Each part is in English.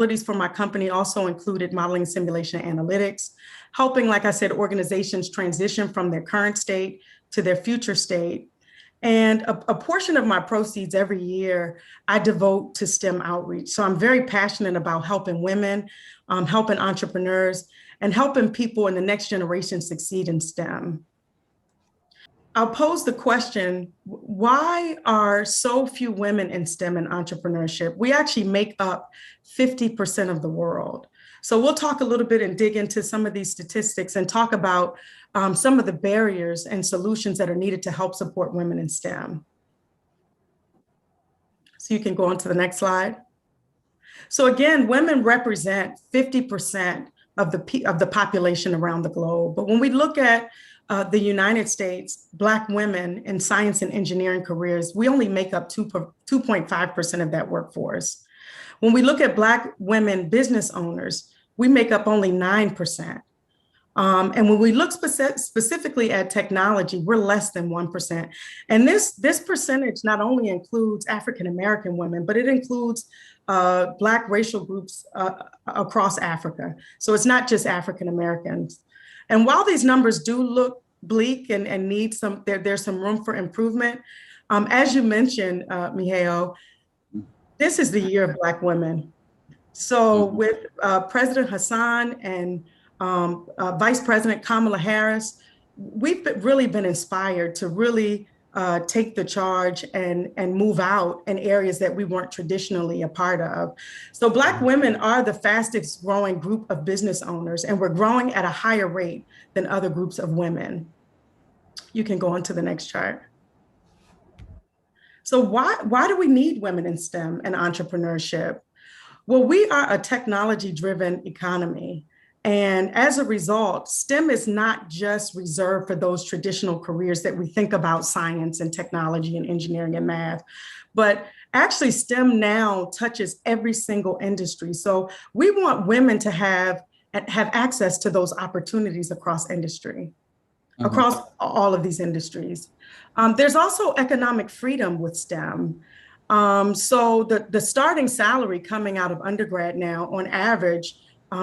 responsibilities for my company also included modeling, simulation, and analytics, helping, like I said, organizations transition from their current state to their future state. And a portion of my proceeds every year I devote to STEM outreach. So I'm very passionate about helping women, helping entrepreneurs, and helping people in the next generation succeed in STEM. I'll pose the question, why are so few women in STEM and entrepreneurship? We actually make up 50% of the world. So we'll talk a little bit and dig into some of these statistics and talk about some of the barriers and solutions that are needed to help support women in STEM. So you can go on to the next slide. So again, women represent 50% of the population around the globe. But when we look at the United States, Black women in science and engineering careers, we only make up 2.5% of that workforce. When we look at Black women business owners, we make up only 9%. And when we look specifically at technology, we're less than 1%. And this percentage not only includes African-American women, but it includes Black racial groups across Africa. So it's not just African-Americans. And while these numbers do look bleak and need there's some room for improvement, as you mentioned, Mihail, this is the year of Black women. So with President Hassan and Vice President Kamala Harris, we've really been inspired to really take the charge and move out in areas that we weren't traditionally a part of. So Black women are the fastest growing group of business owners, and we're growing at a higher rate than other groups of women. You can go on to the next chart. So why do we need women in STEM and entrepreneurship? Well, we are a technology-driven economy. And as a result, STEM is not just reserved for those traditional careers that we think about, science and technology and engineering and math, but actually STEM now touches every single industry. So we want women to have access to those opportunities across industry, across all of these industries. There's also economic freedom with STEM. So the starting salary coming out of undergrad now on average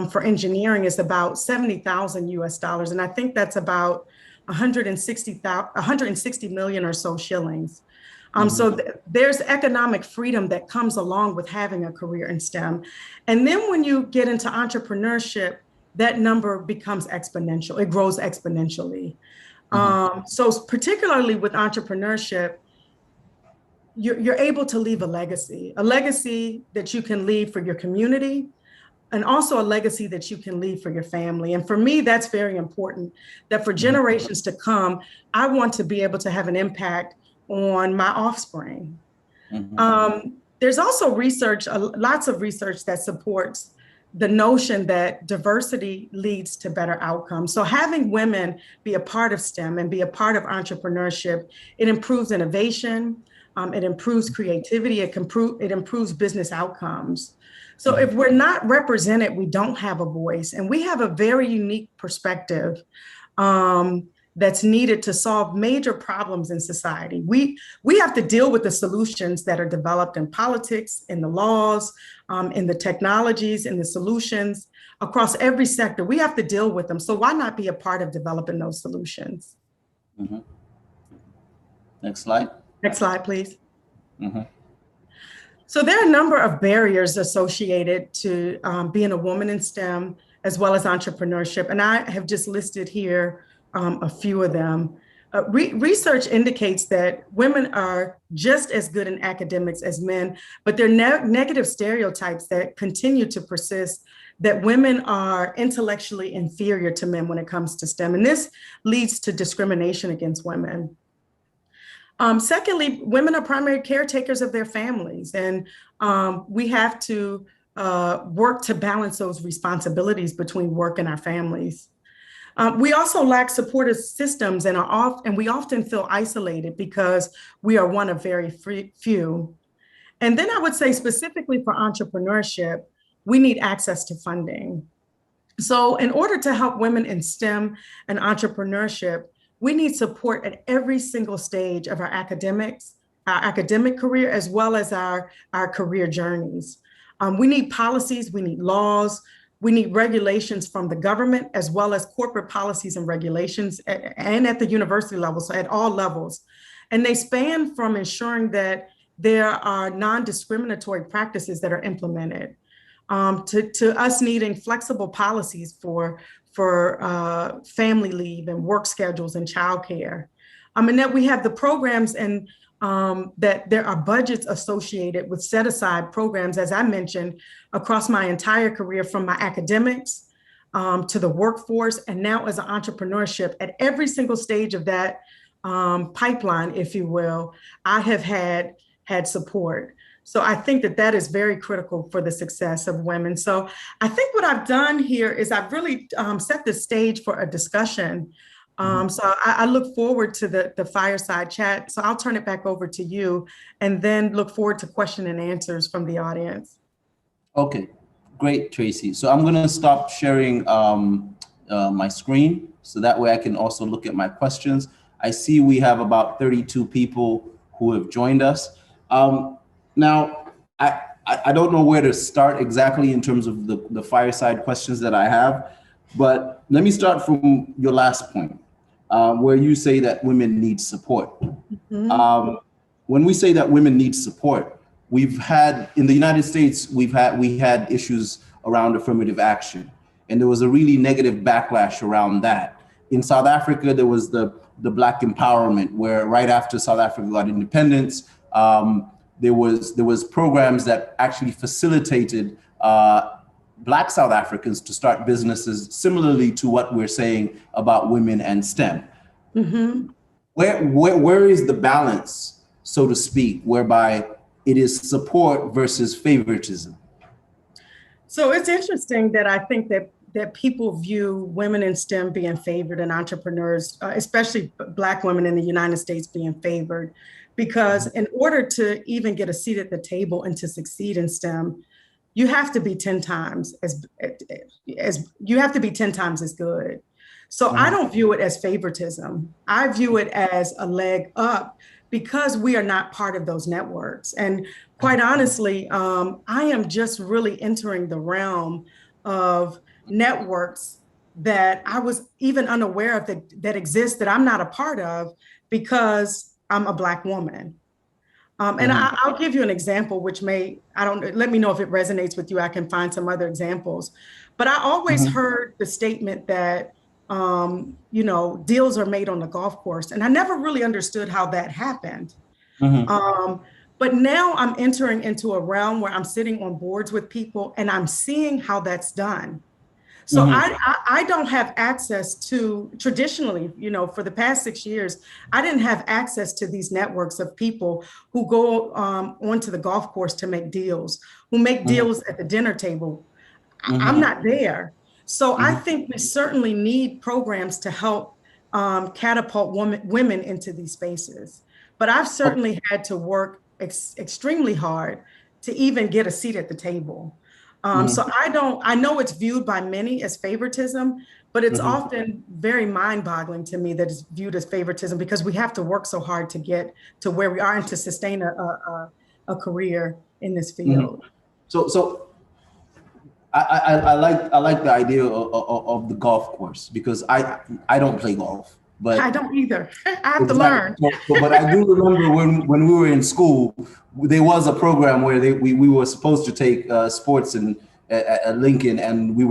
for engineering is about 70,000 US dollars. And I think that's about 160 million or so shillings. So there's economic freedom that comes along with having a career in STEM. And then when you get into entrepreneurship, that number becomes exponential. It grows exponentially. So particularly with entrepreneurship, you're able to leave a legacy that you can leave for your community, and also a legacy that you can leave for your family. And for me, that's very important, that for generations to come, I want to be able to have an impact on my offspring. There's also research, lots of research that supports the notion that diversity leads to better outcomes. So having women be a part of STEM and be a part of entrepreneurship, it improves innovation, it improves creativity, it improves business outcomes. So if we're not represented, we don't have a voice, and we have a very unique perspective that's needed to solve major problems in society. We have to deal with the solutions that are developed in politics, in the laws, in the technologies, in the solutions across every sector. We have to deal with them. So why not be a part of developing those solutions? Next slide. Next slide, please. So there are a number of barriers associated to being a woman in STEM, as well as entrepreneurship. And I have just listed here a few of them. Research indicates that women are just as good in academics as men, but there are negative stereotypes that continue to persist, that women are intellectually inferior to men when it comes to STEM. And this leads to discrimination against women. Secondly, women are primary caretakers of their families, and we have to work to balance those responsibilities between work and our families. We also lack supportive systems and we often feel isolated because we are one of very few. And then I would say specifically for entrepreneurship, we need access to funding. So in order to help women in STEM and entrepreneurship, we need support at every single stage of our academic career, as well as our career journeys. We need policies, we need laws, we need regulations from the government, as well as corporate policies and regulations, and at the university level, so at all levels. And they span from ensuring that there are non-discriminatory practices that are implemented, to us needing flexible policies for family leave and work schedules and childcare. And that we have the programs and that there are budgets associated with set aside programs, as I mentioned, across my entire career, from my academics to the workforce, and now as an entrepreneurship. At every single stage of that pipeline, if you will, I have had support. So I think that that is very critical for the success of women. So I think what I've done here is I've really set the stage for a discussion. So I look forward to the fireside chat. So I'll turn it back over to you, and then look forward to question and answers from the audience. Okay, great, Tracy. So I'm gonna stop sharing my screen, so that way I can also look at my questions. I see we have about 32 people who have joined us. Now, I don't know where to start exactly in terms of the fireside questions that I have, but let me start from your last point, where you say that women need support. When we say that women need support, we've had, in the United States, we had issues around affirmative action, and there was a really negative backlash around that. In South Africa, there was the Black empowerment, where right after South Africa got independence, there was programs that actually facilitated Black South Africans to start businesses, similarly to what we're saying about women and STEM. Where is the balance, so to speak, whereby it is support versus favoritism? So it's interesting that I think that people view women in STEM being favored, and entrepreneurs, especially Black women in the United States, being favored, because in order to even get a seat at the table and to succeed in STEM, you have to be 10 times as good. So I don't view it as favoritism. I view it as a leg up, because we are not part of those networks. And quite honestly, I am just really entering the realm of networks that I was even unaware of that exist, that I'm not a part of, because I'm a Black woman. And I'll give you an example, which let me know if it resonates with you. I can find some other examples. But I always heard the statement that, deals are made on the golf course. And I never really understood how that happened. But now I'm entering into a realm where I'm sitting on boards with people, and I'm seeing how that's done. So I don't have access to, traditionally, for the past 6 years, I didn't have access to these networks of people who go onto the golf course to make deals, who make deals at the dinner table. I'm not there. So I think we certainly need programs to help catapult women into these spaces. But I've certainly had to work extremely hard to even get a seat at the table. So I know it's viewed by many as favoritism, but it's often very mind-boggling to me that it's viewed as favoritism, because we have to work so hard to get to where we are and to sustain a career in this field. So I like the idea of the golf course, because I don't play golf. But I don't either. I have to learn. But I do remember when we were in school, there was a program where we were supposed to take sports at Lincoln, and we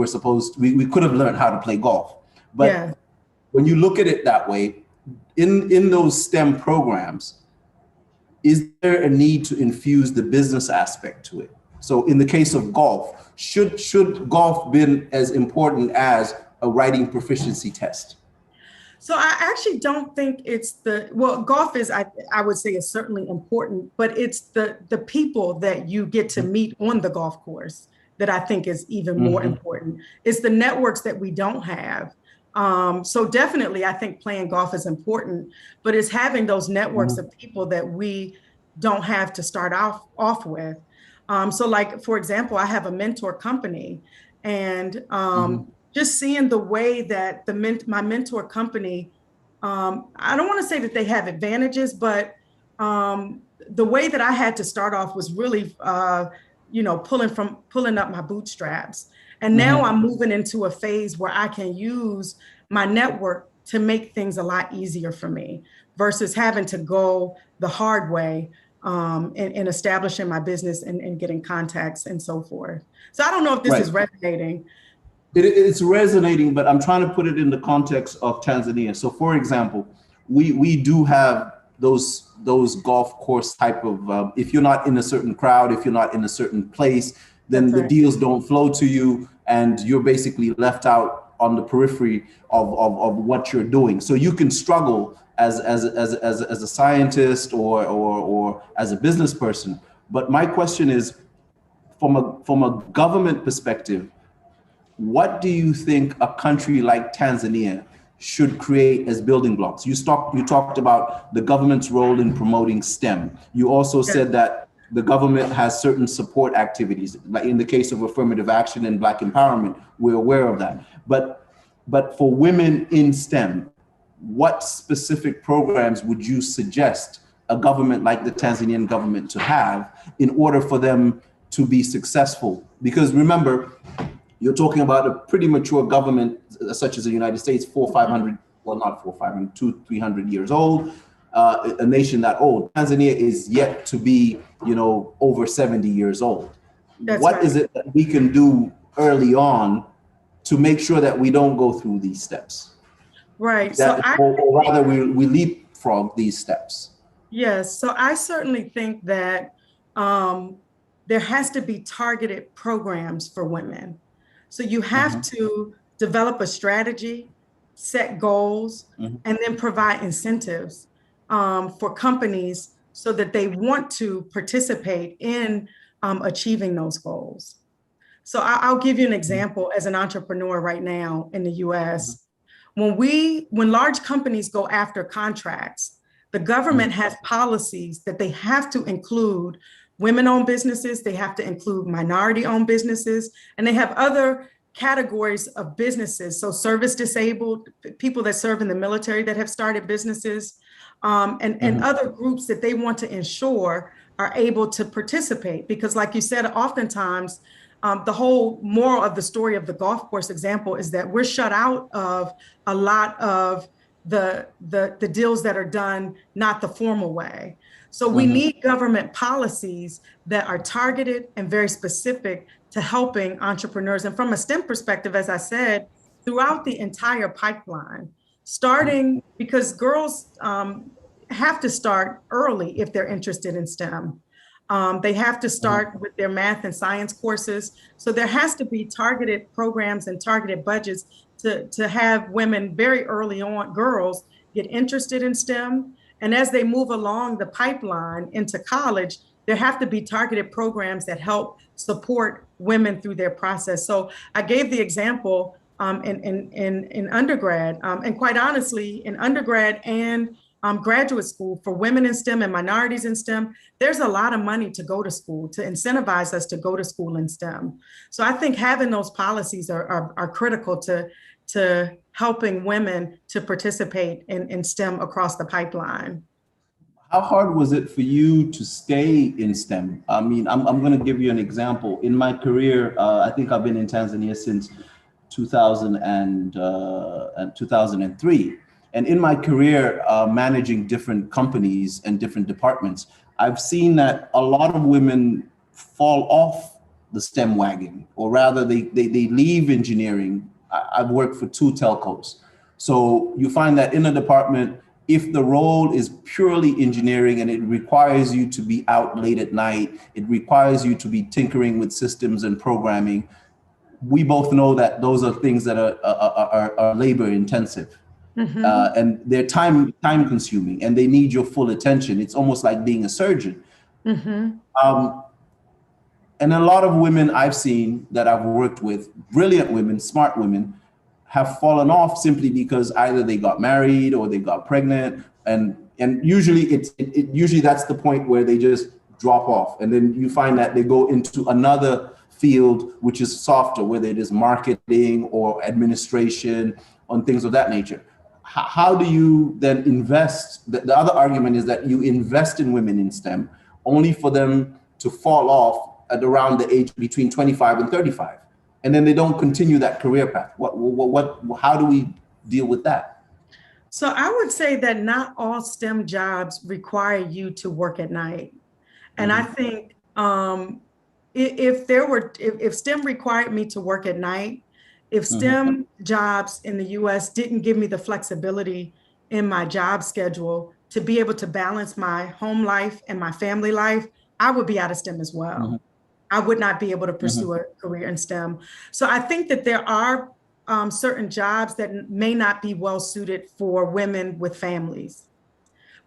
could have learned how to play golf. But when you look at it that way, in those STEM programs, is there a need to infuse the business aspect to it? So in the case of golf, should golf be as important as a writing proficiency test? So I actually don't think golf is, I would say, is certainly important, but it's the people that you get to meet on the golf course that I think is even more important. It's the networks that we don't have. So definitely, I think playing golf is important, but it's having those networks of people that we don't have to start off with. So like, for example, I have a mentor company, and just seeing the way that my mentor company, I don't want to say that they have advantages, but the way that I had to start off was really pulling up my bootstraps. And now I'm moving into a phase where I can use my network to make things a lot easier for me versus having to go the hard way in establishing my business and getting contacts and so forth. So I don't know if this is resonating. It's resonating, but I'm trying to put it in the context of Tanzania. So for example, we do have those golf course type of, if you're not in a certain crowd, if you're not in a certain place, then the deals don't flow to you and you're basically left out on the periphery of what you're doing. So you can struggle as a scientist or as a business person. But my question is, from a government perspective, what do you think a country like Tanzania should create as building blocks? You talked about the government's role in promoting STEM. You also said that the government has certain support activities, like in the case of affirmative action and Black empowerment, we're aware of that. But for women in STEM, what specific programs would you suggest a government like the Tanzanian government to have in order for them to be successful? Because remember, you're talking about a pretty mature government such as the United States, 300 years old, a nation that old. Tanzania is yet to be, over 70 years old. What is it that we can do early on to make sure that we don't go through these steps? Right. Or rather, we leapfrog these steps. Yes. So I certainly think that there has to be targeted programs for women. So you have to develop a strategy, set goals, and then provide incentives for companies so that they want to participate in achieving those goals. So I'll give you an example as an entrepreneur right now in the US. When large companies go after contracts, the government has policies that they have to include women-owned businesses, they have to include minority-owned businesses, and they have other categories of businesses. So service disabled, people that serve in the military that have started businesses, and other groups that they want to ensure are able to participate. Because like you said, oftentimes, the whole moral of the story of the golf course example is that we're shut out of a lot of the deals that are done not the formal way. So we need government policies that are targeted and very specific to helping entrepreneurs. And from a STEM perspective, as I said, throughout the entire pipeline, starting because girls have to start early if they're interested in STEM. They have to start with their math and science courses. So there has to be targeted programs and targeted budgets to have women very early on, girls, get interested in STEM. And as they move along the pipeline into college, there have to be targeted programs that help support women through their process. So I gave the example in undergrad, and quite honestly, in undergrad and graduate school for women in STEM and minorities in STEM, there's a lot of money to go to school, to incentivize us to go to school in STEM. So I think having those policies are critical to helping women to participate in STEM across the pipeline. How hard was it for you to stay in STEM? I mean, I'm going to give you an example. In my career, I think I've been in Tanzania since 2000 and 2003. And in my career, managing different companies and different departments, I've seen that a lot of women fall off the STEM wagon, or rather they leave engineering. I've worked for 2 telcos. So you find that in a department, if the role is purely engineering and it requires you to be out late at night, it requires you to be tinkering with systems and programming, we both know that those are things that are labor intensive. And they're time consuming and they need your full attention. It's almost like being a surgeon. And a lot of women I've seen that I've worked with, brilliant women, smart women, have fallen off simply because either they got married or they got pregnant, and usually usually that's the point where they just drop off, and then you find that they go into another field which is softer, whether it is marketing or administration on things of that nature. How do you then invest? The other argument is that you invest in women in STEM only for them to fall off at around the age between 25 and 35, and then they don't continue that career path. How do we deal with that? So I would say that not all STEM jobs require you to work at night. And I think if STEM required me to work at night, if STEM jobs in the US didn't give me the flexibility in my job schedule to be able to balance my home life and my family life, I would be out of STEM as well. I would not be able to pursue a career in STEM. So I think that there are certain jobs that may not be well suited for women with families.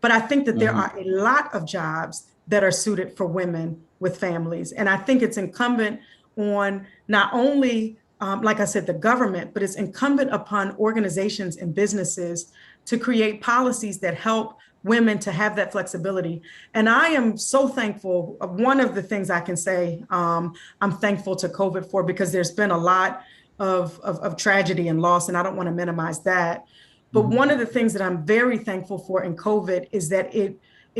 But I think that there are a lot of jobs that are suited for women with families. And I think it's incumbent on not only, like I said, the government, but it's incumbent upon organizations and businesses to create policies that help women to have that flexibility. And I am so thankful. One of the things I can say I'm thankful to COVID for, because there's been a lot of tragedy and loss, and I don't want to minimize that. But one of the things that I'm very thankful for in COVID is that it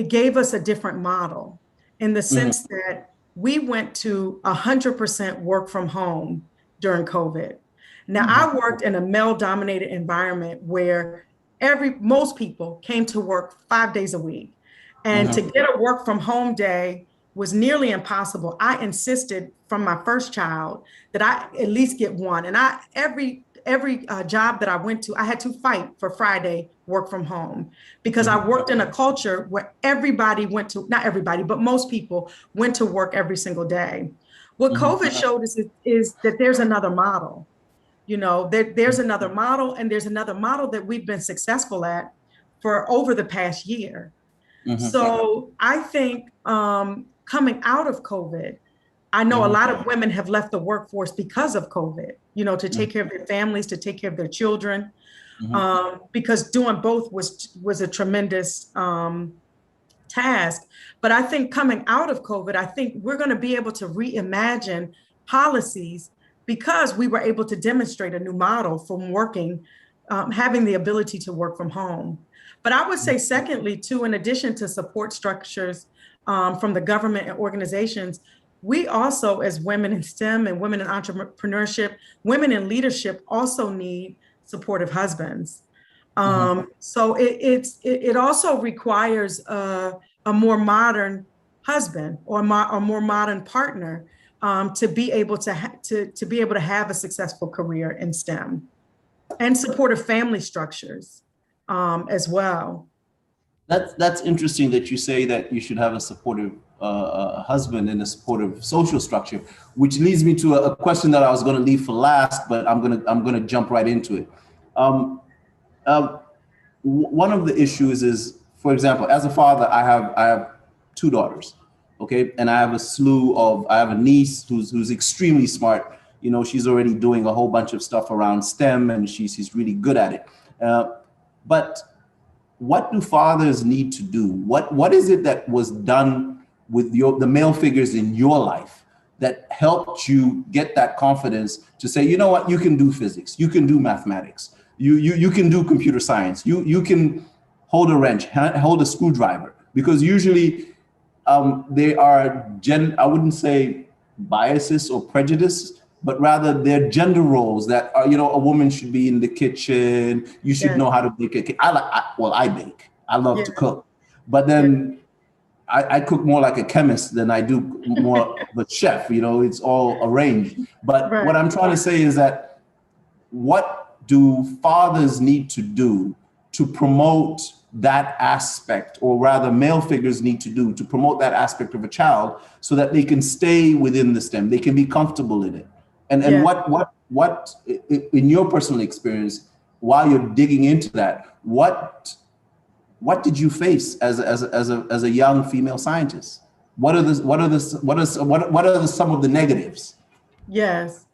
gave us a different model, in the sense that we went to 100% work from home during COVID. Now, I worked in a male-dominated environment where most people came to work 5 days a week. And to get a work from home day was nearly impossible. I insisted from my first child that I at least get one. And every job that I went to, I had to fight for Friday work from home, because I worked in a culture where everybody went to, not everybody, but most people went to work every single day. What COVID showed us is that there's another model. You know, there's another model, and there's another model that we've been successful at for over the past year. So I think coming out of COVID, I know a lot of women have left the workforce because of COVID, you know, to take care of their families, to take care of their children, because doing both was a tremendous task. But I think coming out of COVID, I think we're going to be able to reimagine policies, because we were able to demonstrate a new model from working, having the ability to work from home. But I would say, secondly, too, in addition to support structures from the government and organizations, we also, as women in STEM and women in entrepreneurship, women in leadership, also need supportive husbands. So it also requires a more modern husband or a more modern partner to be able to have a successful career in STEM, and supportive family structures as well. That's interesting that you say that you should have a supportive husband and a supportive social structure, which leads me to a question that I was going to leave for last, but I'm gonna jump right into it. One of the issues is, for example, as a father, I have 2 daughters, okay, and I have a niece who's extremely smart. You know, she's already doing a whole bunch of stuff around STEM, and she's really good at it. But what do fathers need to do? What is it that was done with the male figures in your life that helped you get that confidence to say, you know what, you can do physics, you can do mathematics, you can do computer science, you can hold a wrench, hold a screwdriver? Because usually they are I wouldn't say biases or prejudice, but rather they're gender roles that are, you know, a woman should be in the kitchen, you should know how to bake a cake. I bake, I love to cook, but then I cook more like a chemist than I do more of a chef, you know, it's all arranged. But what I'm trying to say is that, what do fathers need to do to promote that aspect, or rather male figures need to do to promote that aspect of a child, so that they can stay within the STEM, they can be comfortable in it? And what in your personal experience, while you're digging into that, what did you face as a young female scientist? What are some of the negatives? Yes.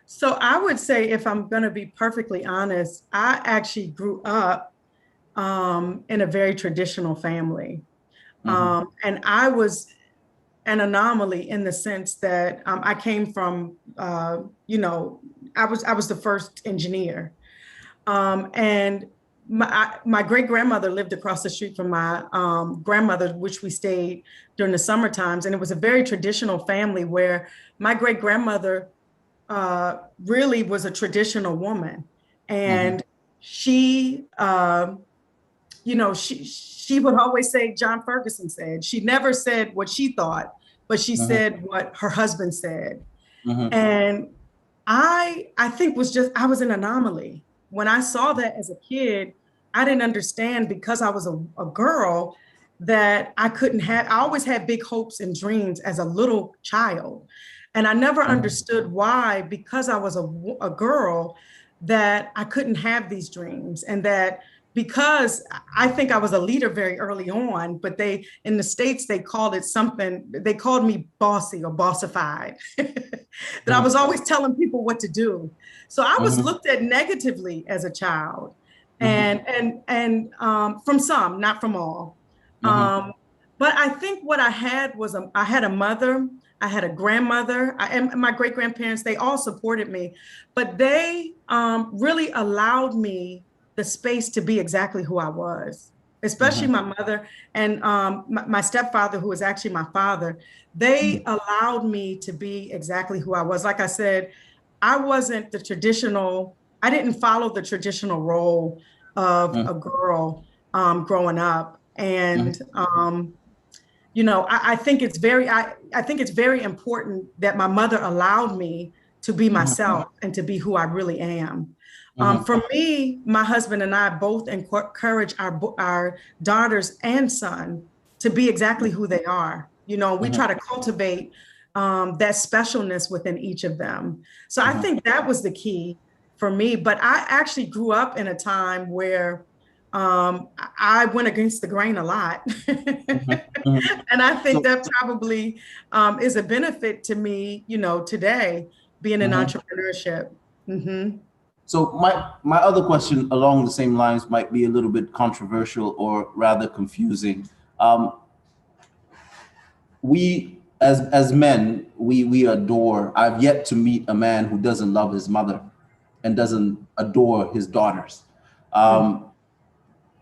So I would say, if I'm going to be perfectly honest, I actually grew up in a very traditional family. And I was an anomaly in the sense that I came from, you know, I was the first engineer. And my great grandmother lived across the street from my grandmother, which we stayed during the summer times. And it was a very traditional family where my great grandmother really was a traditional woman. And she, she would always say, John Ferguson said. She never said what she thought, but she said what her husband said. And I think I was an anomaly. When I saw that as a kid, I didn't understand, because I was a girl, that I always had big hopes and dreams as a little child. And I never understood why, because I was a girl, that I couldn't have these dreams. And that because I think I was a leader very early on, but in the States, they called me bossy or bossified, that I was always telling people what to do. So I was looked at negatively as a child, and from some, not from all. But I think what I had was I had a mother, I had a grandmother, and my great grandparents. They all supported me, but they really allowed me the space to be exactly who I was, especially my mother and my stepfather, who was actually my father. They allowed me to be exactly who I was. Like I said, I didn't follow the traditional role of a girl growing up. And, I think it's very important that my mother allowed me to be myself and to be who I really am. For me, my husband and I both encourage our daughters and son to be exactly who they are. We try to cultivate that specialness within each of them. So I think that was the key for me. But I actually grew up in a time where I went against the grain a lot. And I think that probably is a benefit to me, today, being in entrepreneurship. So my other question along the same lines might be a little bit controversial or rather confusing. We as men, we adore. I've yet to meet a man who doesn't love his mother and doesn't adore his daughters.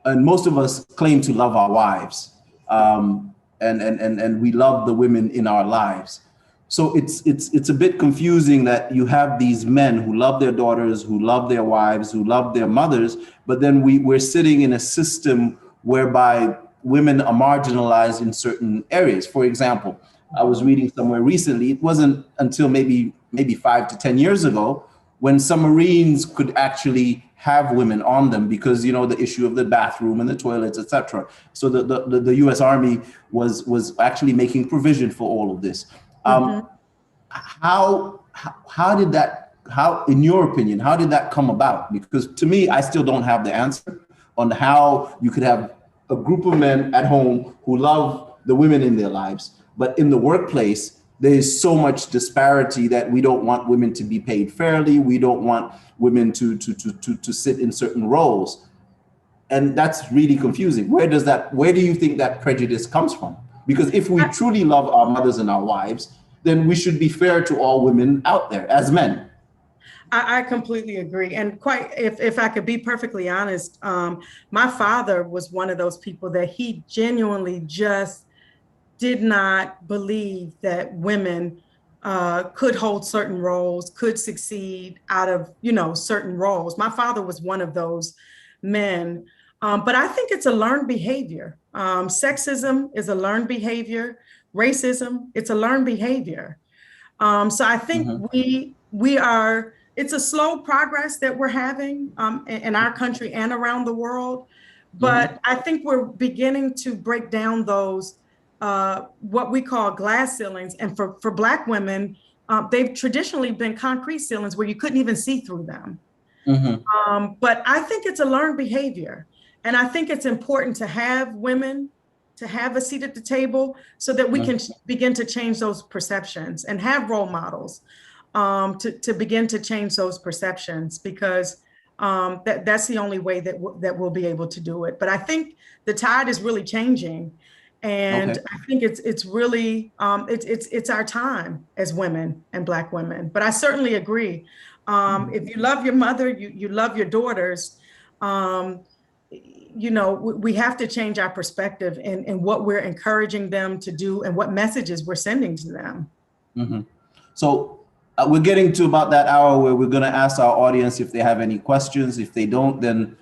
And most of us claim to love our wives, and we love the women in our lives. So it's a bit confusing that you have these men who love their daughters, who love their wives, who love their mothers, but then we're sitting in a system whereby women are marginalized in certain areas. For example, I was reading somewhere recently, it wasn't until maybe 5 to 10 years ago when submarines could actually have women on them, because the issue of the bathroom and the toilets, etc. So the U.S. Army was actually making provision for all of this. How in your opinion, how did that come about? Because to me, I still don't have the answer on how you could have a group of men at home who love the women in their lives, but in the workplace, there is so much disparity that we don't want women to be paid fairly. We don't want women to sit in certain roles. And that's really confusing. Where do you think that prejudice comes from? Because if we truly love our mothers and our wives, then we should be fair to all women out there as men. I completely agree. And if I could be perfectly honest, my father was one of those people that he genuinely just did not believe that women could hold certain roles, could succeed out of, certain roles. My father was one of those men. But I think it's a learned behavior. Sexism is a learned behavior. Racism, it's a learned behavior. So I think it's a slow progress that we're having in our country and around the world. But I think we're beginning to break down those what we call glass ceilings. And for Black women, they've traditionally been concrete ceilings where you couldn't even see through them. But I think it's a learned behavior. And I think it's important to have women to have a seat at the table so that we can begin to change those perceptions and have role models to begin to change those perceptions, because that's the only way that we'll be able to do it. But I think the tide is really changing. And I think it's really, it's our time as women and Black women. But I certainly agree. If you love your mother, you love your daughters, we have to change our perspective in what we're encouraging them to do and what messages we're sending to them. Mm-hmm. So we're getting to about that hour where we're going to ask our audience if they have any questions. If they don't, then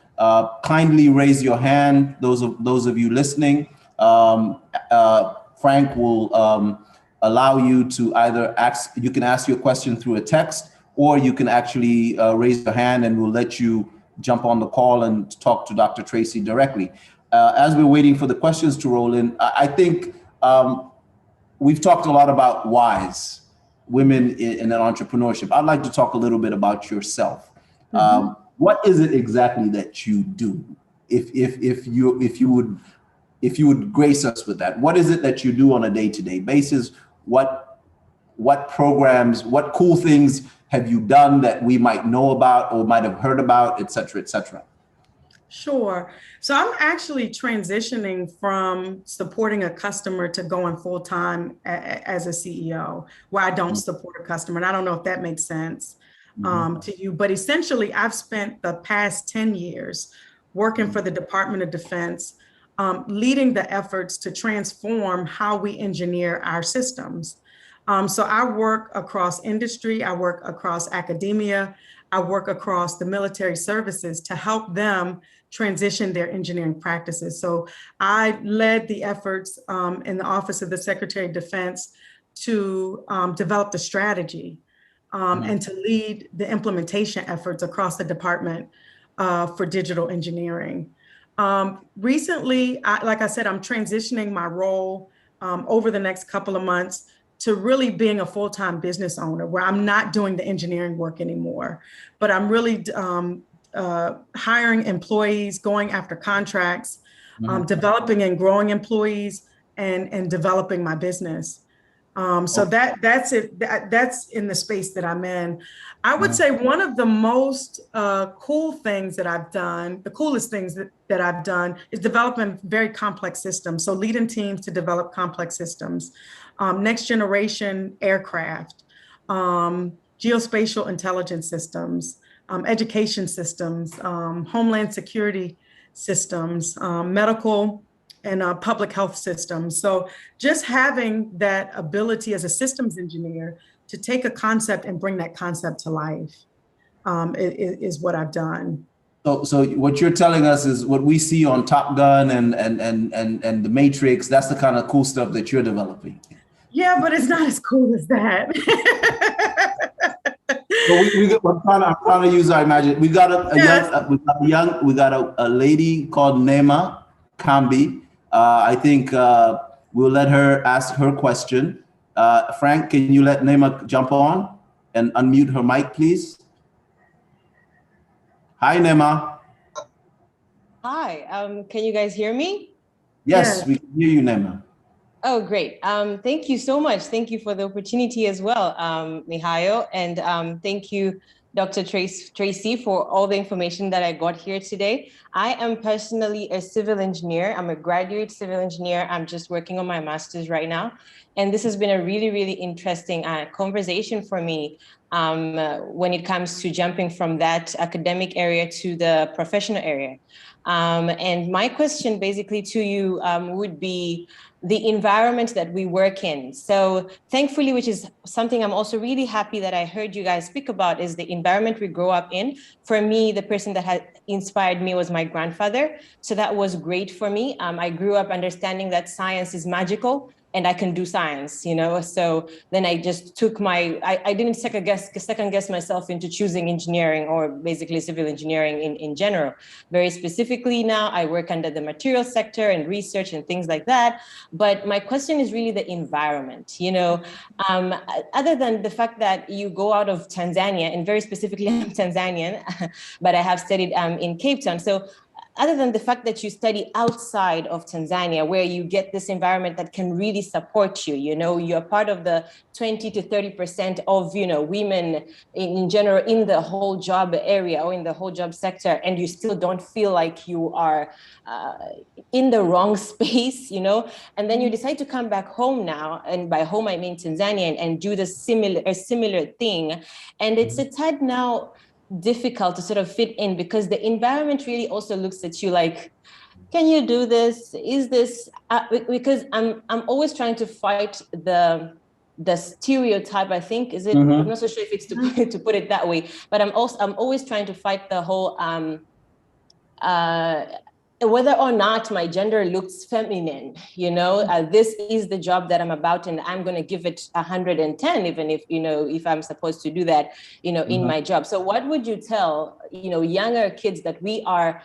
kindly raise your hand. Those of you listening, Frank will allow you to either ask. You can ask your question through a text, or you can actually raise your hand, and we'll let you jump on the call and talk to Dr. Tracy directly. As we're waiting for the questions to roll in, I think we've talked a lot about whys, women in entrepreneurship. I'd like to talk a little bit about yourself. Mm-hmm. What is it exactly that you do? If you would grace us with that, what is it that you do on a day-to-day basis? What programs, what cool things have you done that we might know about or might have heard about, et cetera, et cetera? Sure. So I'm actually transitioning from supporting a customer to going full-time as a CEO, where I don't support a customer. And I don't know if that makes sense to you, but essentially I've spent the past 10 years working for the Department of Defense, leading the efforts to transform how we engineer our systems. So I work across industry, I work across academia, I work across the military services to help them transition their engineering practices. So I led the efforts in the Office of the Secretary of Defense to develop the strategy and to lead the implementation efforts across the department for digital engineering. Recently, like I said, I'm transitioning my role over the next couple of months to really being a full-time business owner, where I'm not doing the engineering work anymore, but I'm really hiring employees, going after contracts, developing and growing employees, and developing my business. So that's it. That's in the space that I'm in. I would say one of the most cool things that I've done, the coolest things that I've done, is developing very complex systems. So leading teams to develop complex systems, next generation aircraft, geospatial intelligence systems, education systems, homeland security systems, medical and public health systems. So just having that ability as a systems engineer to take a concept and bring that concept to life is what I've done. So what you're telling us is what we see on Top Gun and the Matrix. That's the kind of cool stuff that you're developing. Yeah, but it's not as cool as that. So I'm trying to use our imagination. We got a lady called Nema Kambi. I think we'll let her ask her question. Frank, can you let Nema jump on and unmute her mic, please? Hi, Nema. Hi, can you guys hear me? Yes, we can hear you, Nema. Oh, great. Thank you so much. Thank you for the opportunity as well, Mihayo. And thank you, Dr. Tracy, for all the information that I got here today. I am personally a civil engineer. I'm a graduate civil engineer. I'm just working on my master's right now. And this has been a really, really interesting conversation for me when it comes to jumping from that academic area to the professional area. And my question basically to you would be the environment that we work in. So thankfully, which is something I'm also really happy that I heard you guys speak about, is the environment we grow up in. For me, the person that had inspired me was my grandfather. So that was great for me. I grew up understanding that science is magical and I can do science, you know? So then I just took I didn't second guess myself into choosing engineering or basically civil engineering in general. Very specifically now, I work under the material sector and research and things like that. But my question is really the environment, you know, other than the fact that you go out of Tanzania, and very specifically I'm Tanzanian, but I have studied in Cape Town. So other than the fact that you study outside of Tanzania, where you get this environment that can really support you, you know, you're part of the 20 to 30% of, you know, women in general in the whole job area or in the whole job sector, and you still don't feel like you are in the wrong space, you know, and then you decide to come back home now, and by home I mean Tanzania, and do the similar thing, and it's a tad now difficult to sort of fit in, because the environment really also looks at you like, can you do this? Is this, because I'm always trying to fight the stereotype, I think, is it, I'm not so sure if it's to put it that way, but I'm always trying to fight the whole, whether or not my gender looks feminine, this is the job that I'm about, and I'm going to give it 110, even if, if I'm supposed to do that, in my job. So what would you tell, younger kids that we are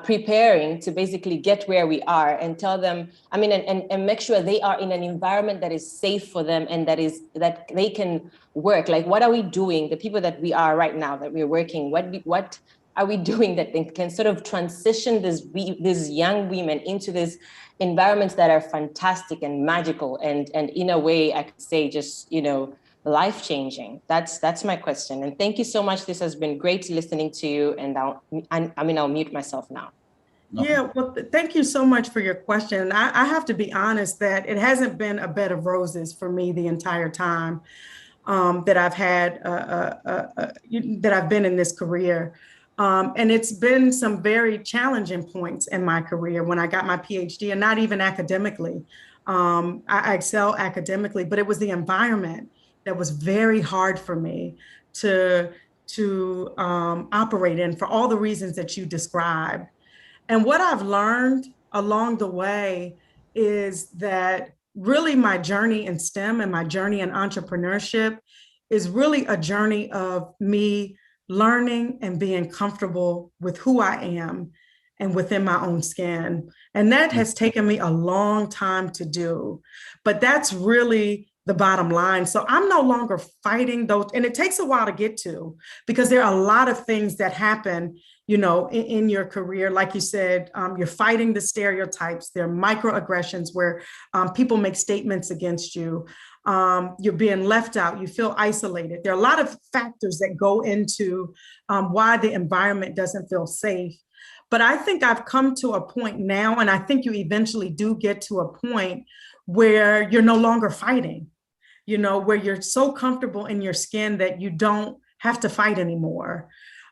preparing to basically get where we are, and tell them, and make sure they are in an environment that is safe for them and that they can work? Like, what are we doing? The people that we are right now, that we're working, what are we doing that they can sort of transition these young women into these environments that are fantastic and magical, and in a way, I could say, just, life-changing? That's my question. And thank you so much. This has been great listening to you. And I'll mute myself now. Yeah, well, thank you so much for your question. I have to be honest that it hasn't been a bed of roses for me the entire time that I've had, that I've been in this career. And it's been some very challenging points in my career when I got my PhD, and not even academically. I excel academically, but it was the environment that was very hard for me to operate in, for all the reasons that you described. And what I've learned along the way is that really my journey in STEM and my journey in entrepreneurship is really a journey of me learning and being comfortable with who I am and within my own skin. And that has taken me a long time to do, but that's really the bottom line. So I'm no longer fighting those, and it takes a while to get to, because there are a lot of things that happen, in your career. Like you said, you're fighting the stereotypes. There are microaggressions where people make statements against you. You're being left out, you feel isolated. There are a lot of factors that go into why the environment doesn't feel safe. But I think I've come to a point now, and I think you eventually do get to a point where you're no longer fighting, where you're so comfortable in your skin that you don't have to fight anymore.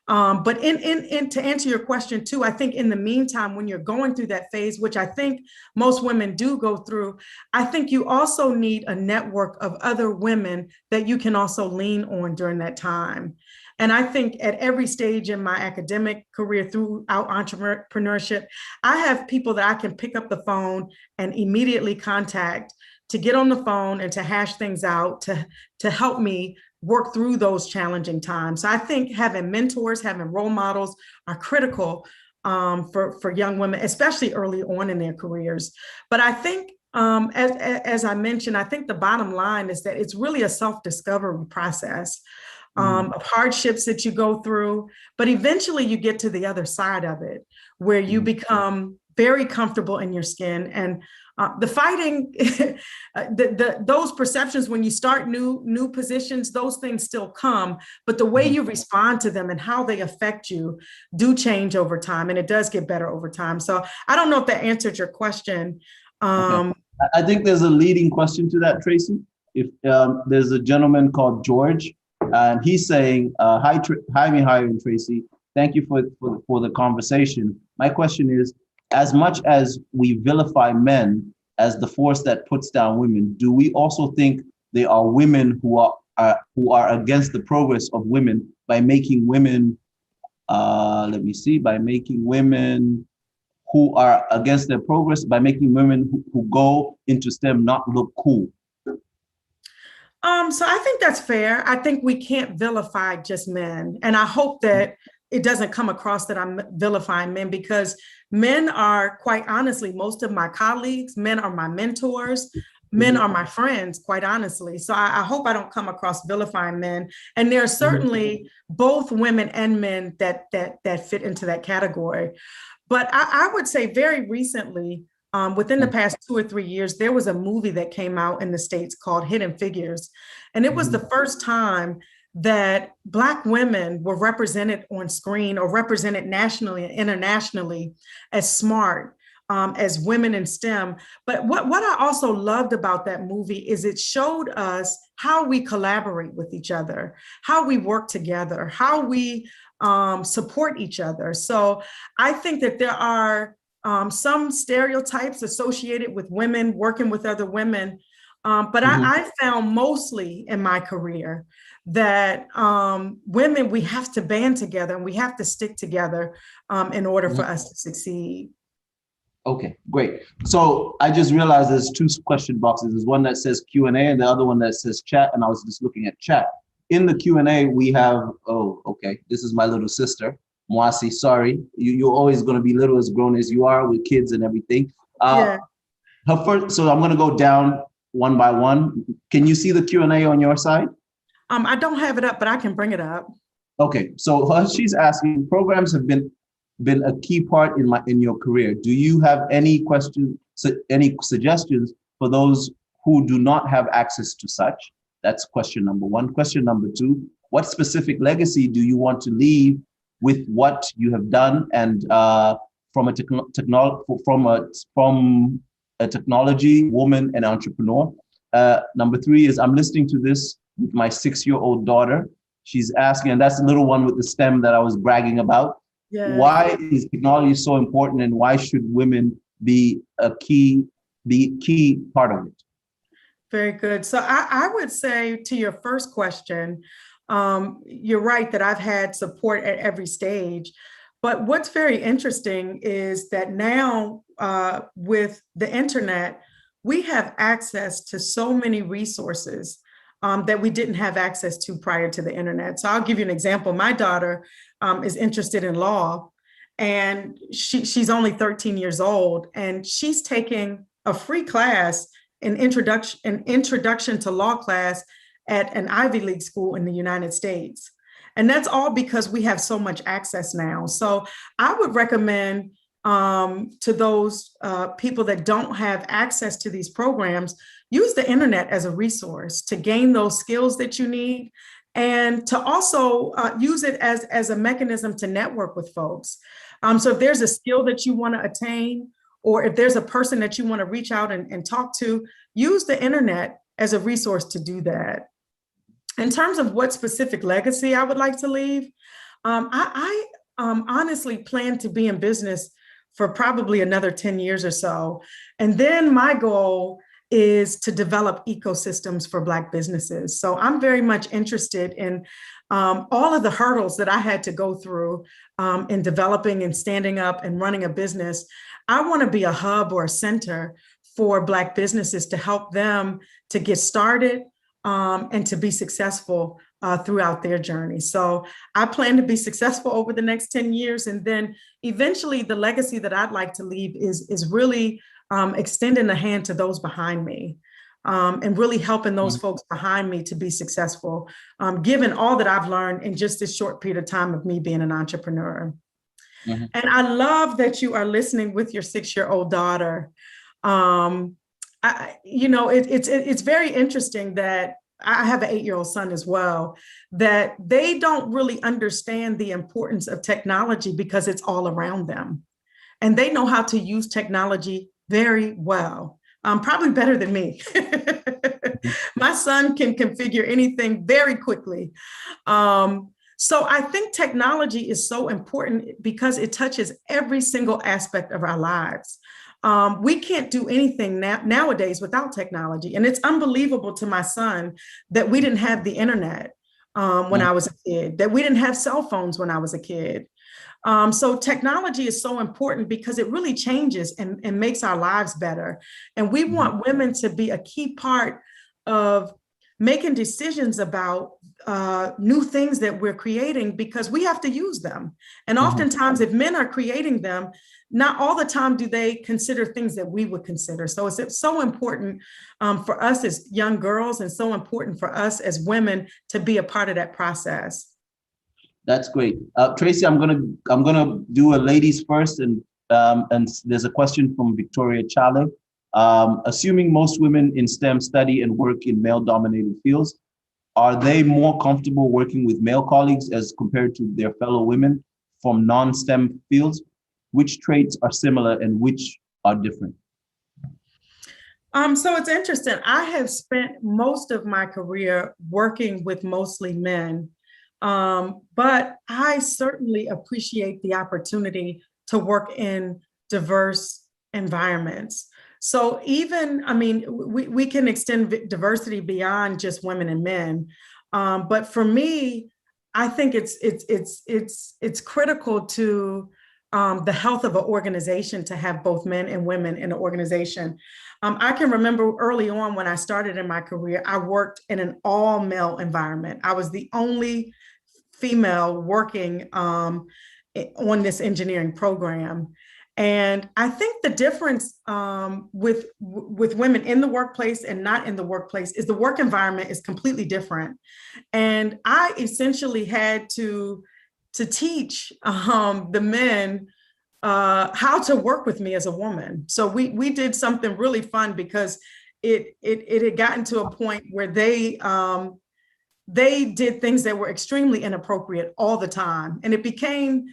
But to answer your question too, I think in the meantime, when you're going through that phase, which I think most women do go through, I think you also need a network of other women that you can also lean on during that time. And I think at every stage in my academic career throughout entrepreneurship, I have people that I can pick up the phone and immediately contact to get on the phone and to hash things out, to help me work through those challenging times. So I think having mentors, having role models are critical for young women, especially early on in their careers. But I think, as I mentioned, I think the bottom line is that it's really a self-discovery process of hardships that you go through, but eventually you get to the other side of it, where you become very comfortable in your skin. And the fighting, those perceptions, when you start new positions, those things still come, but the way you respond to them and how they affect you do change over time, and it does get better over time. So I don't know if that answered your question. Okay. I think there's a leading question to that, Tracy. If there's a gentleman called George, and he's saying, hi, Mihayo and Tracy, thank you for the conversation. My question is, as much as we vilify men as the force that puts down women, do we also think there are women who are against the progress of women by making women, by making women who are against their progress, by making women who go into STEM not look cool? So I think that's fair. I think we can't vilify just men. And I hope that it doesn't come across that I'm vilifying men, because men are, quite honestly, most of my colleagues, men are my mentors, men are my friends, quite honestly. So I hope I don't come across vilifying men. And there are certainly both women and men that fit into that category. But I would say very recently, within the past 2 or 3 years, there was a movie that came out in the States called Hidden Figures. And it was the first time that Black women were represented on screen, or represented nationally and internationally, as smart, as women in STEM. But what I also loved about that movie is it showed us how we collaborate with each other, how we work together, how we support each other. So I think that there are some stereotypes associated with women working with other women. But I found mostly in my career that women, we have to band together and we have to stick together in order for us to succeed. Okay, great. So I just realized there's two question boxes. There's one that says Q&A and the other one that says chat, and I was just looking at chat. In the Q&A, we have, oh, okay, this is my little sister, Mwananchi, sorry. You're always gonna be little as grown as you are with kids and everything. Yeah. Her first, so I'm gonna go down one by one. Can you see the Q&A on your side? I don't have it up, but I can bring it up. Okay, so she's asking, programs have been a key part in your career. Do you have any questions, any suggestions for those who do not have access to such? That's question number one. Question number two, what specific legacy do you want to leave with what you have done and from a technology woman and entrepreneur? Number three is, I'm listening to this with my 6-year-old daughter. She's asking, and that's the little one with the STEM that I was bragging about. Yeah. Why is technology so important, and why should women be a key part of it? Very good. So I would say to your first question, you're right that I've had support at every stage. But what's very interesting is that now with the internet, we have access to so many resources that we didn't have access to prior to the internet. So I'll give you an example. My daughter is interested in law, and she's only 13 years old, and she's taking a free class, an introduction to law class at an Ivy League school in the United States. And that's all because we have so much access now. So I would recommend to those people that don't have access to these programs, use the internet as a resource to gain those skills that you need, and to also use it as a mechanism to network with folks. So if there's a skill that you want to attain, or if there's a person that you want to reach out and talk to, use the internet as a resource to do that. In terms of what specific legacy I would like to leave, I honestly plan to be in business for probably another 10 years or so. And then my goal is to develop ecosystems for Black businesses. So I'm very much interested in all of the hurdles that I had to go through in developing and standing up and running a business. I want to be a hub or a center for Black businesses to help them to get started and to be successful throughout their journey. So I plan to be successful over the next 10 years. And then eventually the legacy that I'd like to leave is really extending the hand to those behind me and really helping those folks behind me to be successful, given all that I've learned in just this short period of time of me being an entrepreneur. And I love that you are listening with your 6-year-old daughter. It's very interesting that I have an 8-year-old son as well, that they don't really understand the importance of technology because it's all around them. And they know how to use technology very well, probably better than me. My son can configure anything very quickly. So I think technology is so important because it touches every single aspect of our lives. We can't do anything nowadays without technology. And it's unbelievable to my son that we didn't have the internet when I was a kid, that we didn't have cell phones when I was a kid. So technology is so important because it really changes and makes our lives better. And we want women to be a key part of making decisions about new things that we're creating because we have to use them. And oftentimes if men are creating them, not all the time do they consider things that we would consider. So it's so important for us as young girls and so important for us as women to be a part of that process. That's great. Tracy, I'm gonna do a ladies first, and there's a question from Victoria Chale. Assuming most women in STEM study and work in male-dominated fields, are they more comfortable working with male colleagues as compared to their fellow women from non-STEM fields? Which traits are similar and which are different? So it's interesting. I have spent most of my career working with mostly men, but I certainly appreciate the opportunity to work in diverse environments. So even, I mean, we can extend diversity beyond just women and men, but for me, I think it's critical to the health of an organization to have both men and women in an organization. I can remember early on when I started in my career, I worked in an all male environment. I was the only female working on this engineering program. And I think the difference with women in the workplace and not in the workplace is the work environment is completely different. And I essentially had to teach the men how to work with me as a woman. So we did something really fun because it had gotten to a point where they did things that were extremely inappropriate all the time, and it became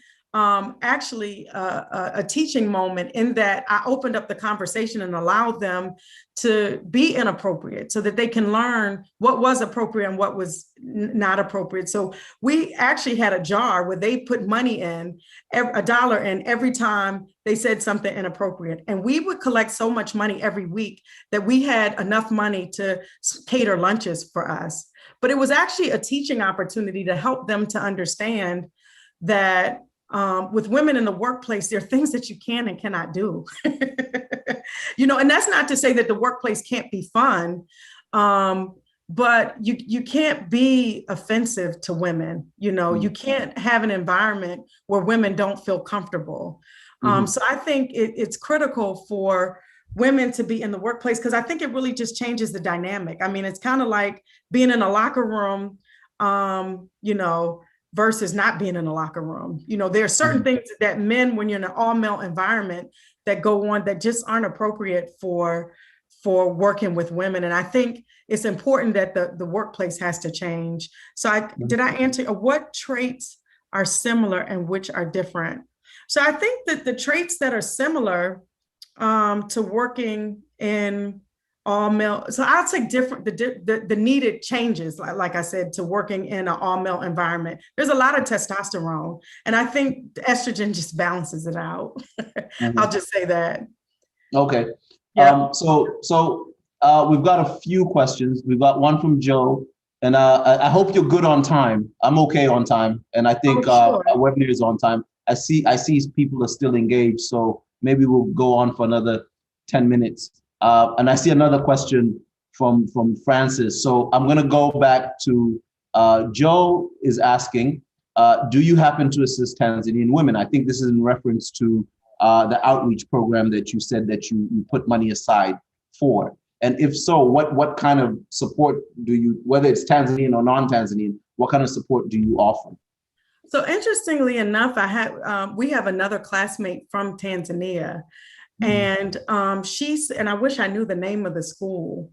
actually a teaching moment in that I opened up the conversation and allowed them to be inappropriate so that they can learn what was appropriate and what was not appropriate. So we actually had a jar where they put money in, $1 in every time they said something inappropriate. And we would collect so much money every week that we had enough money to cater lunches for us. But it was actually a teaching opportunity to help them to understand that with women in the workplace, there are things that you can and cannot do. And that's not to say that the workplace can't be fun, but you can't be offensive to women. You can't have an environment where women don't feel comfortable. So I think it's critical for women to be in the workplace because I think it really just changes the dynamic. I mean, it's kind of like being in a locker room, versus not being in a locker room. There are certain things that men, when you're in an all male environment, that go on that just aren't appropriate for working with women. And I think it's important that the workplace has to change. So did I answer what traits are similar and which are different? So I think that the traits that are similar to working in all male, so I'll say different, the needed changes, like I said, to working in an all male environment. There's a lot of testosterone, and I think estrogen just balances it out. I'll just say that. Okay. Yeah. So we've got a few questions. We've got one from Joe, and I hope you're good on time. I'm okay on time, and I think sure. our webinar is on time. I see people are still engaged, so maybe we'll go on for another 10 minutes. And I see another question from Francis. So I'm going to go back to Joe is asking, do you happen to assist Tanzanian women? I think this is in reference to the outreach program that you said that you put money aside for. And if so, what kind of support do you, whether it's Tanzanian or non-Tanzanian, what kind of support do you offer? So interestingly enough, we have another classmate from Tanzania. And and I wish I knew the name of the school,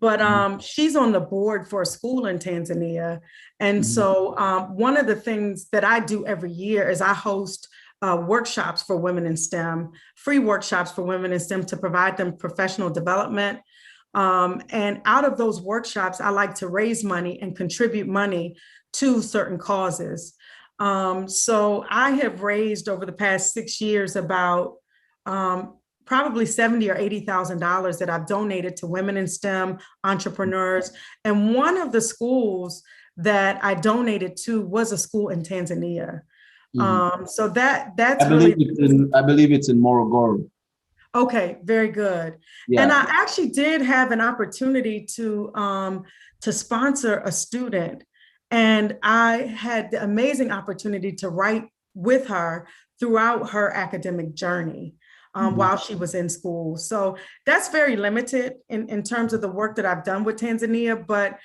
but she's on the board for a school in Tanzania. And so one of the things that I do every year is I host workshops for women in STEM, free workshops for women in STEM to provide them professional development. And out of those workshops, I like to raise money and contribute money to certain causes. So I have raised over the past 6 years about probably $70,000 or $80,000 that I've donated to women in STEM, entrepreneurs. And one of the schools that I donated to was a school in Tanzania. So that's I believe it's in Morogoro. Okay, very good. Yeah. And I actually did have an opportunity to sponsor a student, and I had the amazing opportunity to write with her throughout her academic journey. While she was in school. So that's very limited in terms of the work that I've done with Tanzania, but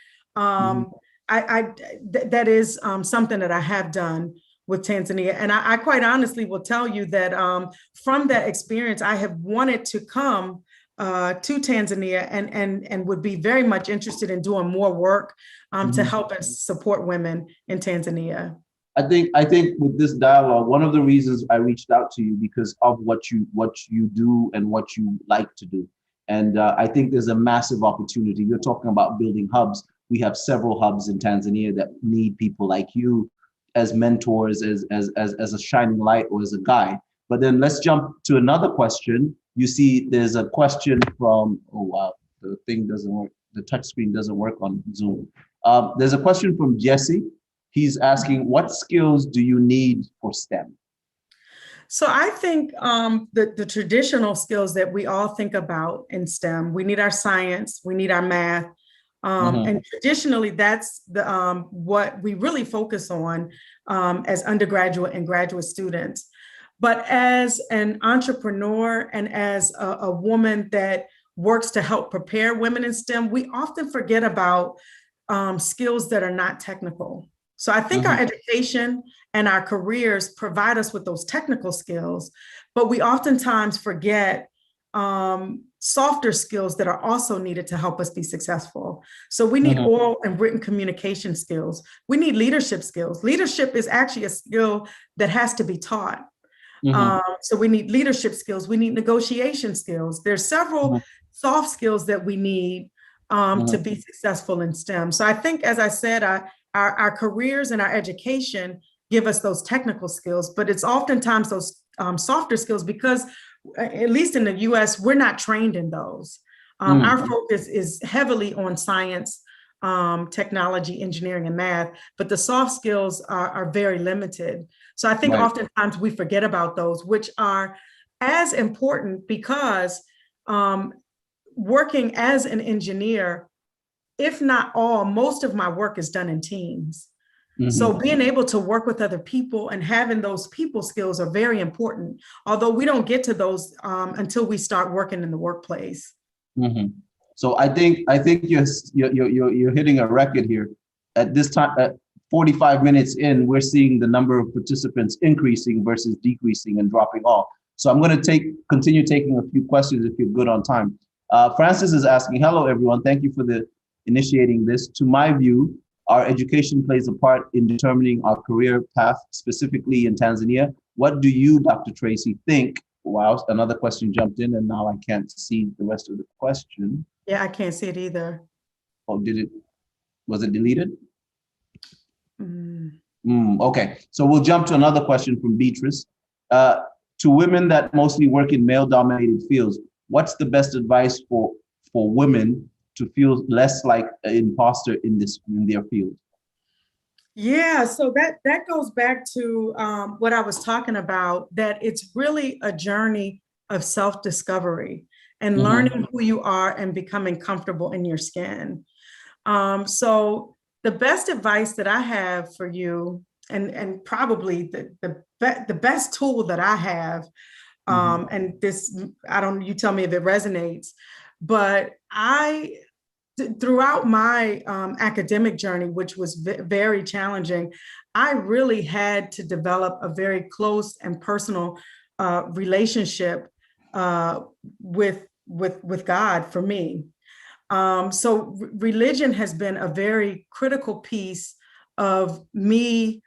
that is something that I have done with Tanzania. And I quite honestly will tell you that from that experience, I have wanted to come to Tanzania and would be very much interested in doing more work to help and support women in Tanzania. I think with this dialogue, one of the reasons I reached out to you because of what you do and what you like to do. And I think there's a massive opportunity. You're talking about building hubs. We have several hubs in Tanzania that need people like you as mentors, as a shining light or as a guide. But then let's jump to another question. You see, there's a question from, oh wow, the thing doesn't work. The touch screen doesn't work on Zoom. There's a question from Jesse. He's asking, what skills do you need for STEM? So I think the traditional skills that we all think about in STEM, we need our science, we need our math. And traditionally, that's what we really focus on as undergraduate and graduate students. But as an entrepreneur and as a woman that works to help prepare women in STEM, we often forget about skills that are not technical. So I think our education and our careers provide us with those technical skills, but we oftentimes forget softer skills that are also needed to help us be successful. So we need oral and written communication skills. We need leadership skills. Leadership is actually a skill that has to be taught. So we need leadership skills. We need negotiation skills. There's several soft skills that we need to be successful in STEM. So I think, as I said, our careers and our education give us those technical skills, but it's oftentimes those softer skills because, at least in the US, we're not trained in those. Our focus is heavily on science, technology, engineering, and math, but the soft skills are very limited. So I think oftentimes we forget about those, which are as important because working as an engineer, if not all, most of my work is done in teams. So being able to work with other people and having those people skills are very important, although we don't get to those until we start working in the workplace. So I think you're hitting a record here. At this time, at 45 minutes in, we're seeing the number of participants increasing versus decreasing and dropping off. So I'm going to continue taking a few questions if you're good on time. Francis is asking, hello everyone, thank you for initiating this. To my view, our education plays a part in determining our career path, specifically in Tanzania. What do you, Dr. Tracy, think? Wow, another question jumped in and now I can't see the rest of the question. Yeah, I can't see it either. Oh, was it deleted? Okay, so we'll jump to another question from Beatrice. To women that mostly work in male-dominated fields, what's the best advice for women to feel less like an imposter in their field? Yeah, so that goes back to what I was talking about, that it's really a journey of self-discovery and learning who you are and becoming comfortable in your skin. So the best advice that I have for you, and probably the best tool that I have, and this, you tell me if it resonates, but throughout my academic journey, which was very challenging, I really had to develop a very close and personal relationship with God for me. So religion has been a very critical piece of me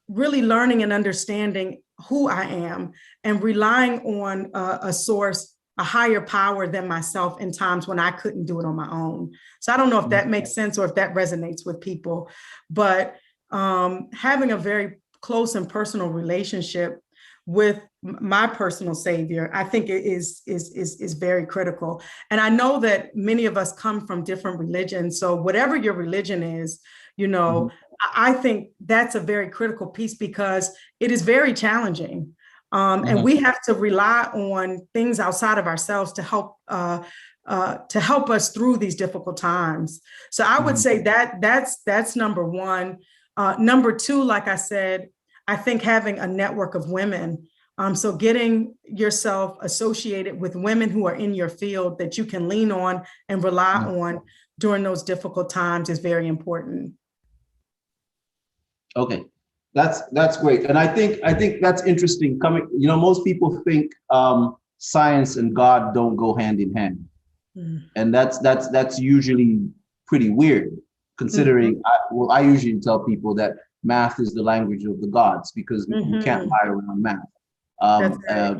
really learning and understanding who I am and relying on a source, a higher power than myself in times when I couldn't do it on my own. So I don't know if that makes sense or if that resonates with people, but having a very close and personal relationship with my personal savior, I think it is very critical. And I know that many of us come from different religions. So whatever your religion is, I think that's a very critical piece because it is very challenging. And we have to rely on things outside of ourselves to help us through these difficult times. So I would say that's number one. Number two, like I said, I think having a network of women. So getting yourself associated with women who are in your field that you can lean on and rely on during those difficult times is very important. Okay. That's great. And I think that's interesting. Most people think science and God don't go hand in hand. And that's usually pretty weird considering, I usually tell people that math is the language of the gods, because you can't lie around math.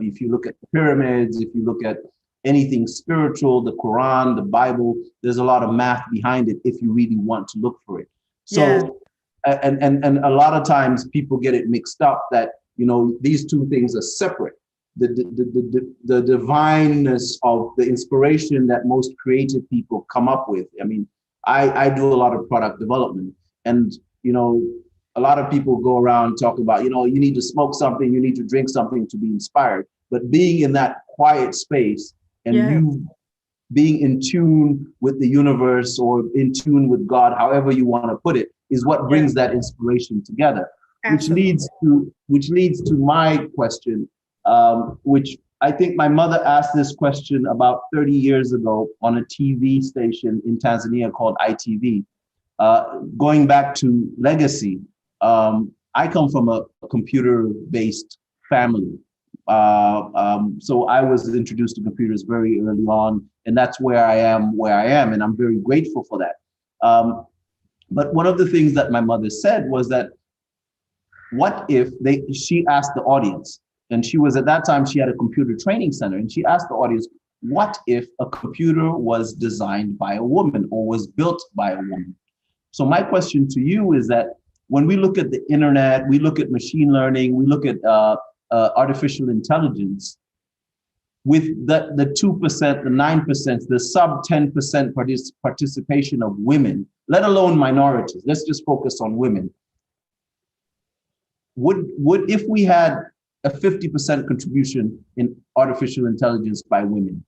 If you look at the pyramids, if you look at anything spiritual, the Quran, the Bible, there's a lot of math behind it if you really want to look for it. So, and a lot of times people get it mixed up that, you know, these two things are separate. The divineness of the inspiration that most creative people come up with. I mean, I do a lot of product development, and, you know, a lot of people go around talking about, you know, you need to smoke something, you need to drink something to be inspired. But being in that quiet space and you being in tune with the universe or in tune with God, however you want to put it, is what brings that inspiration together. Absolutely. Which leads to my question, which I think my mother asked this question about 30 years ago on a TV station in Tanzania called ITV. Going back to legacy, I come from a computer-based family. So I was introduced to computers very early on, and that's where I am, and I'm very grateful for that. But one of the things that my mother said was that, what if she asked the audience, and she was, at that time, she had a computer training center, and she asked the audience, what if a computer was designed by a woman or was built by a woman? So my question to you is that, when we look at the internet, we look at machine learning, we look at artificial intelligence, with the 2%, the 9%, the sub 10% participation of women, let alone minorities, let's just focus on women. Would if we had a 50% contribution in artificial intelligence by women,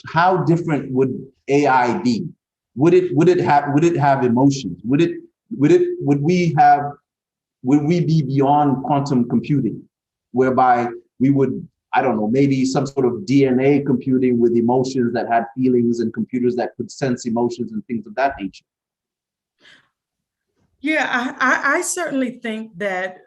how different would AI be? Would it have emotions? Would we be beyond quantum computing, whereby we would, I don't know, maybe some sort of DNA computing with emotions that had feelings, and computers that could sense emotions and things of that nature? Yeah, I certainly think that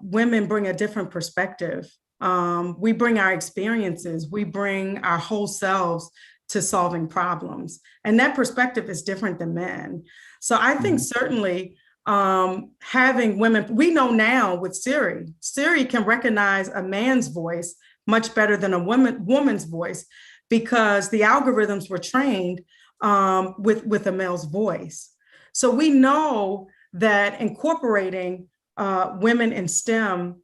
women bring a different perspective. We bring our experiences, we bring our whole selves to solving problems. And that perspective is different than men. So I think certainly having women, we know now with Siri can recognize a man's voice much better than a woman's voice, because the algorithms were trained with a male's voice. So we know that incorporating women in STEM,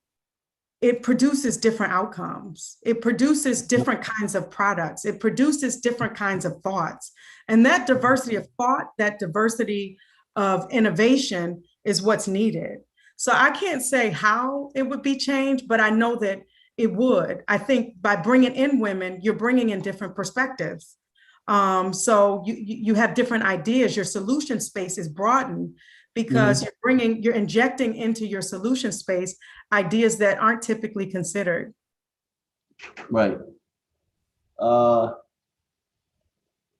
it produces different outcomes. It produces different kinds of products. It produces different kinds of thoughts. And that diversity of thought, that diversity of innovation is what's needed. So I can't say how it would be changed, but I know that it would. I think by bringing in women, you're bringing in different perspectives. So you have different ideas. Your solution space is broadened, because you're injecting into your solution space ideas that aren't typically considered. Right.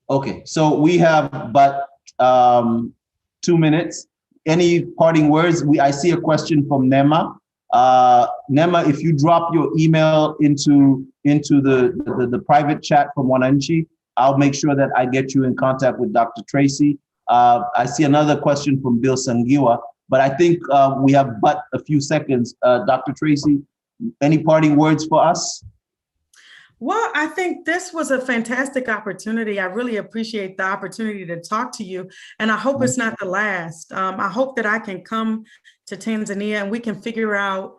Okay, so we have but 2 minutes. Any parting words? I see a question from Nema. Nema, if you drop your email into the private chat from Mwananchi, I'll make sure that I get you in contact with Dr. Tracy. I see another question from Bill Sangiwa, but I think we have but a few seconds. Dr. Tracy, any parting words for us? Well, I think this was a fantastic opportunity. I really appreciate the opportunity to talk to you, and I hope it's not the last. I hope that I can come to Tanzania and we can figure out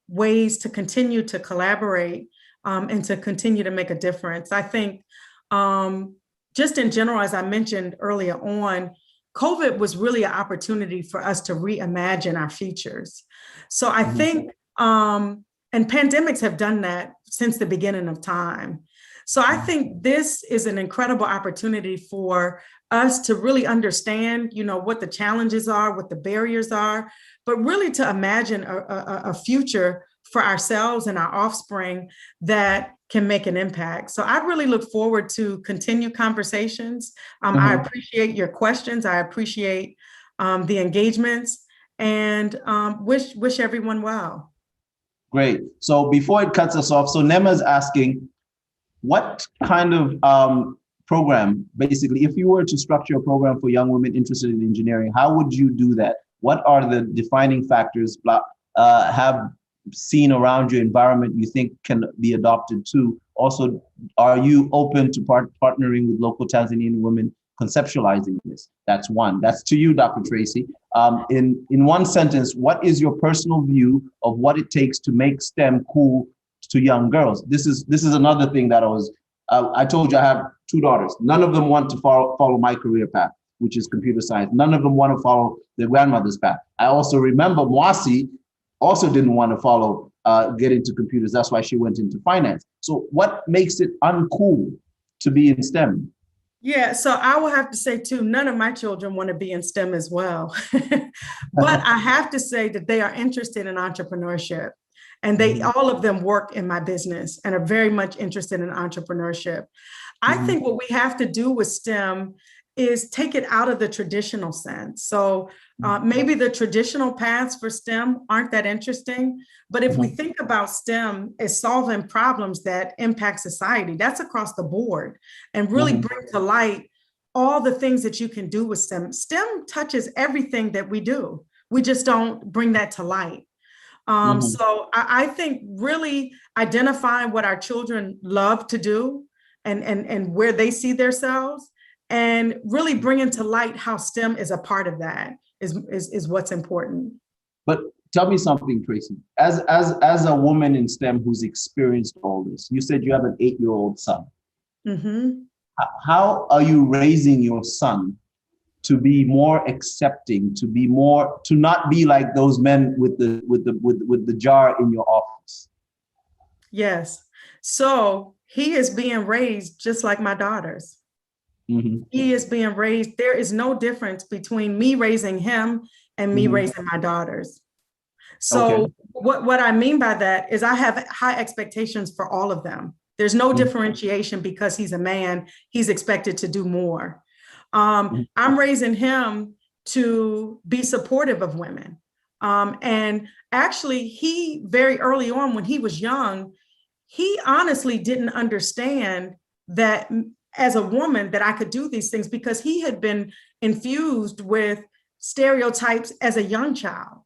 ways to continue to collaborate and to continue to make a difference. I think just in general, as I mentioned earlier on, COVID was really an opportunity for us to reimagine our futures. So I think, and pandemics have done that since the beginning of time. So I think this is an incredible opportunity for us to really understand, what the challenges are, what the barriers are, but really to imagine a future for ourselves and our offspring that can make an impact. So I really look forward to continued conversations. I appreciate your questions. I appreciate the engagements, and wish everyone well. Great. So before it cuts us off, so Nema's asking, what kind of program, basically, if you were to structure a program for young women interested in engineering, how would you do that? What are the defining factors have seen around your environment you think can be adopted too? Also, are you open to partnering with local Tanzanian women conceptualizing this? That's one. That's to you, Dr. Tracy. In one sentence, what is your personal view of what it takes to make STEM cool to young girls? This is another thing that I told you I have two daughters. None of them want to follow my career path, which is computer science. None of them want to follow their grandmother's path. I also remember Mwasi also didn't want to get into computers. That's why she went into finance. So what makes it uncool to be in STEM? Yeah, so I will have to say too, none of my children want to be in STEM as well. But I have to say that they are interested in entrepreneurship. And all of them work in my business and are very much interested in entrepreneurship. I think what we have to do with STEM is take it out of the traditional sense. So maybe the traditional paths for STEM aren't that interesting, but if we think about STEM as solving problems that impact society, that's across the board, and really bring to light all the things that you can do with STEM. STEM touches everything that we do. We just don't bring that to light. So I think really identifying what our children love to do and where they see themselves, and really bringing to light how STEM is a part of that is what's important. But tell me something, Tracy, as a woman in STEM who's experienced all this, you said you have an 8-year-old son. How are you raising your son to be more accepting, to not be like those men with the jar in your office? Yes. So he is being raised just like my daughters. He is being raised. There is no difference between me raising him and me raising my daughters. So what I mean by that is I have high expectations for all of them. There's no differentiation because he's a man, he's expected to do more. I'm raising him to be supportive of women. And actually, he very early on when he was young, he honestly didn't understand that as a woman that I could do these things because he had been infused with stereotypes as a young child.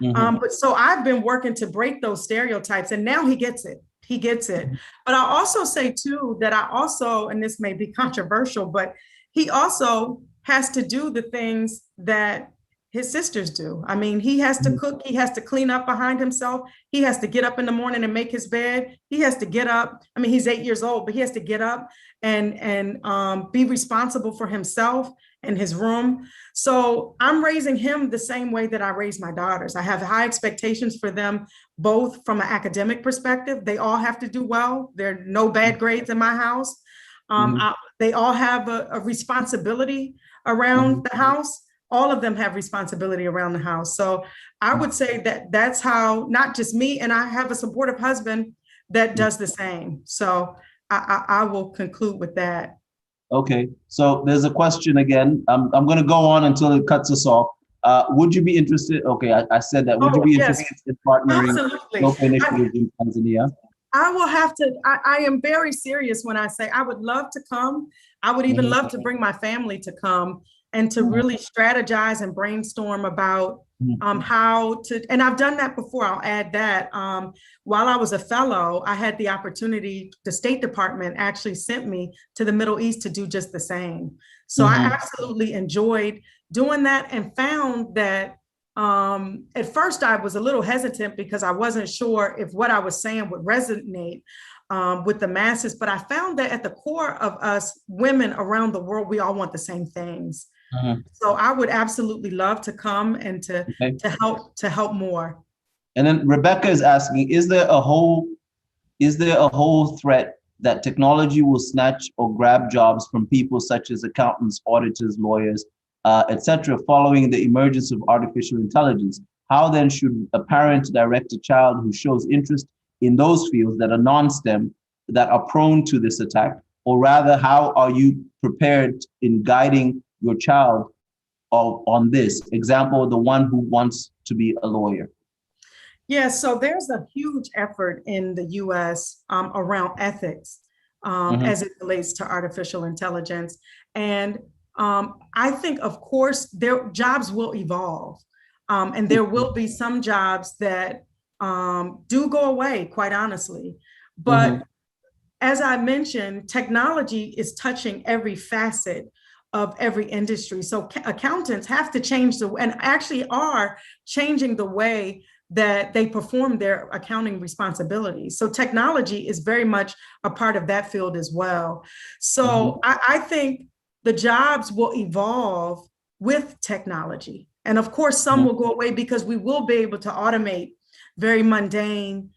But so I've been working to break those stereotypes, and now he gets it. He gets it. But I'll also say too, that and this may be controversial, but he also has to do the things that his sisters do. I mean, he has to cook, he has to clean up behind himself. He has to get up in the morning and make his bed. He has to get up. I mean, he's 8 years old, but he has to get up and be responsible for himself and his room. So I'm raising him the same way that I raise my daughters. I have high expectations for them, both from an academic perspective. They all have to do well. There are no bad grades in my house. They all have a responsibility around the house. All of them have responsibility around the house. So I would say that that's how, not just me, and I have a supportive husband that does the same. So I will conclude with that. Okay, so there's a question again. I'm going to go on until it cuts us off. Would you be interested? Okay, I said that. Would you be interested in partnering local initiatives in Tanzania? I will have to, I am very serious when I say I would love to come. I would even love to bring my family to come and to really strategize and brainstorm about how to, and I've done that before, I'll add that. While I was a fellow, I had the opportunity, the State Department actually sent me to the Middle East to do just the same. So I absolutely enjoyed doing that and found that at first I was a little hesitant because I wasn't sure if what I was saying would resonate with the masses, but I found that at the core of us women around the world, we all want the same things. So I would absolutely love to come and to help more. And then Rebecca is asking, is there a whole threat that technology will snatch or grab jobs from people such as accountants, auditors, lawyers, etc., following the emergence of artificial intelligence? How then should a parent direct a child who shows interest in those fields that are non-STEM, that are prone to this attack? Or rather, how are you prepared in guiding your child on this? Example, the one who wants to be a lawyer. Yeah, so there's a huge effort in the US around ethics. as it relates to artificial intelligence. And I think, of course, their jobs will evolve. And there will be some jobs that do go away, quite honestly. But as I mentioned, technology is touching every facet of every industry. So accountants have to change and actually are changing the way that they perform their accounting responsibilities. So technology is very much a part of that field as well. So I think the jobs will evolve with technology. And of course, some will go away because we will be able to automate very mundane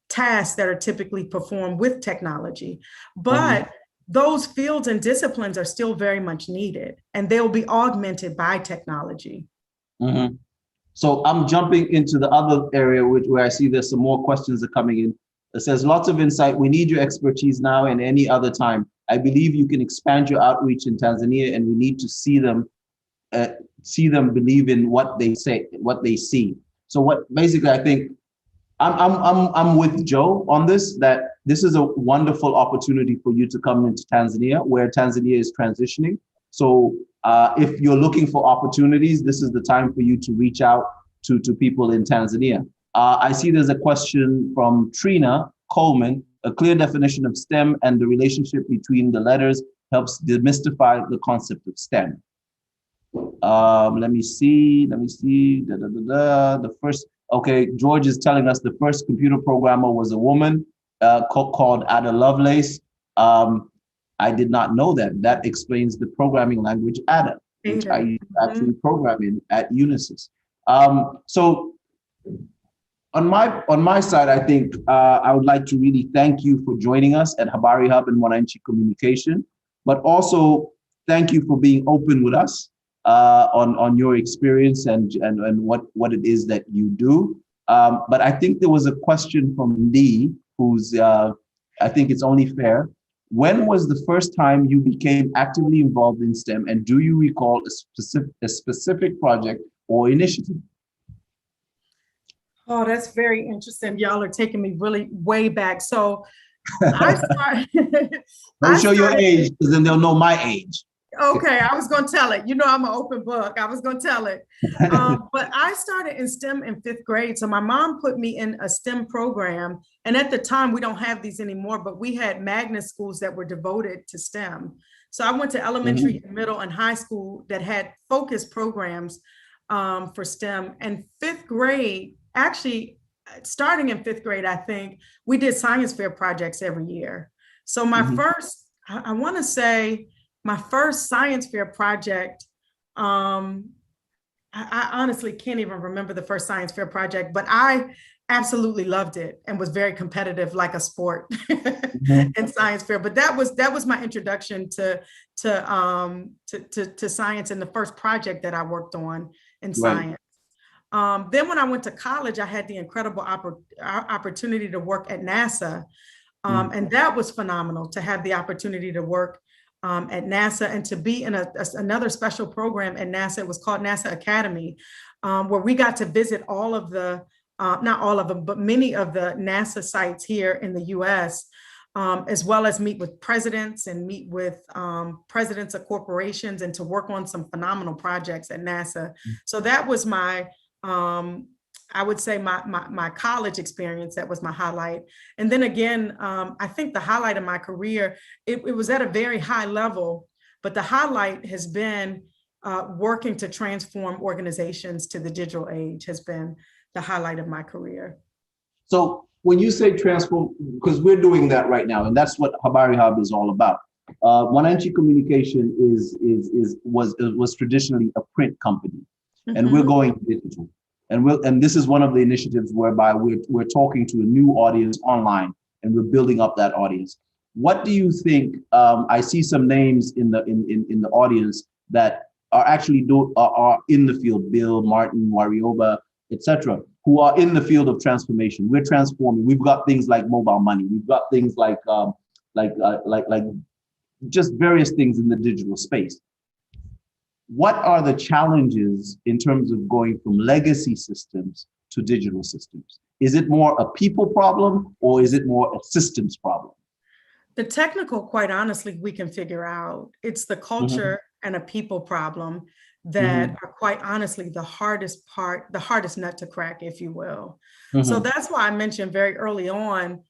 tasks that are typically performed with technology. But those fields and disciplines are still very much needed, and they'll be augmented by technology. So I'm jumping into the other area where I see there's some more questions are coming in. It says, lots of insight. We need your expertise now and any other time. I believe you can expand your outreach in Tanzania, and we need to see them believe in what they say, what they see. So what basically I think I'm with Joe on this, that this is a wonderful opportunity for you to come into Tanzania, where Tanzania is transitioning. So if you're looking for opportunities, this is the time for you to reach out to people in Tanzania. I see there's a question from Trina Coleman. A clear definition of STEM and the relationship between the letters helps demystify the concept of STEM. Let me see. The first, okay, George is telling us the first computer programmer was a woman called Ada Lovelace. I did not know that. That explains the programming language Ada, which I actually program in at Unisys. So on my side, I think I would like to really thank you for joining us at Habari Hub and Mwananchi Communication, but also thank you for being open with us on your experience and what it is that you do. But I think there was a question from Lee, who's, I think it's only fair. When was the first time you became actively involved in STEM, and do you recall a specific project or initiative? Oh, that's very interesting. Y'all are taking me really way back. So I started. Don't show your age, because then they'll know my age. Okay, I was going to tell it. You know, I'm an open book. I was going to tell it. But I started in STEM in 5th grade. So my mom put me in a STEM program. And at the time, we don't have these anymore, but we had magnet schools that were devoted to STEM. So I went to elementary, middle, and high school that had focused programs for STEM. And 5th grade, actually, starting in 5th grade, I think, we did science fair projects every year. So my first, I want to say, my first science fair project, I honestly can't even remember the first science fair project, but I absolutely loved it and was very competitive, like a sport in science fair. But that was my introduction to science, and the first project that I worked on in science. Then when I went to college, I had the incredible opportunity to work at NASA. And that was phenomenal, to have the opportunity to work at NASA and to be in another special program at NASA. It was called NASA Academy, where we got to visit all of the, not all of them, but many of the NASA sites here in the US, as well as meet with presidents and meet with presidents of corporations, and to work on some phenomenal projects at NASA. So that was my, I would say my college experience. That was my highlight. And then again, I think the highlight of my career, it was at a very high level, but the highlight has been working to transform organizations to the digital age has been the highlight of my career. So when you say transform, because we're doing that right now, and that's what Habari Hub is all about. Mwananchi Communication was traditionally a print company, and we're going digital. And this is one of the initiatives whereby we're talking to a new audience online, and we're building up that audience. What do you think? I see some names in the audience that are actually are in the field. Bill, Martin, Warioba, etc., who are in the field of transformation. We're transforming. We've got things like mobile money. We've got things like just various things in the digital space. What are the challenges in terms of going from legacy systems to digital systems? Is it more a people problem, or is it more a systems problem? The technical, quite honestly, we can figure out. It's the culture and a people problem that are quite honestly the hardest part, the hardest nut to crack, if you will. So that's why I mentioned very early on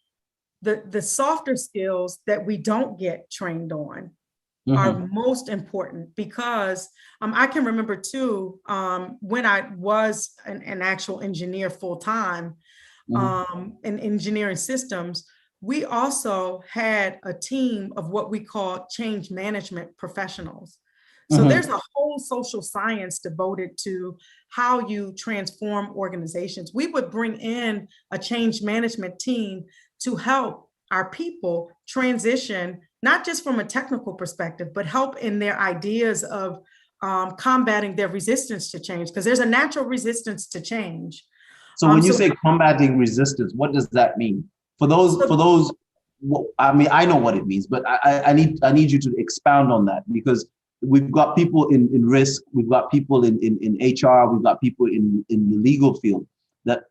the softer skills that we don't get trained on are most important, because I can remember too, when I was an actual engineer full time in engineering systems, we also had a team of what we call change management professionals. So there's a whole social science devoted to how you transform organizations. We would bring in a change management team to help our people transition, not just from a technical perspective, but help in their ideas of combating their resistance to change, because there's a natural resistance to change. So when you say combating resistance, what does that mean? For those, I mean, I know what it means, but I need you to expound on that, because we've got people in risk, we've got people in HR, we've got people in the legal field that,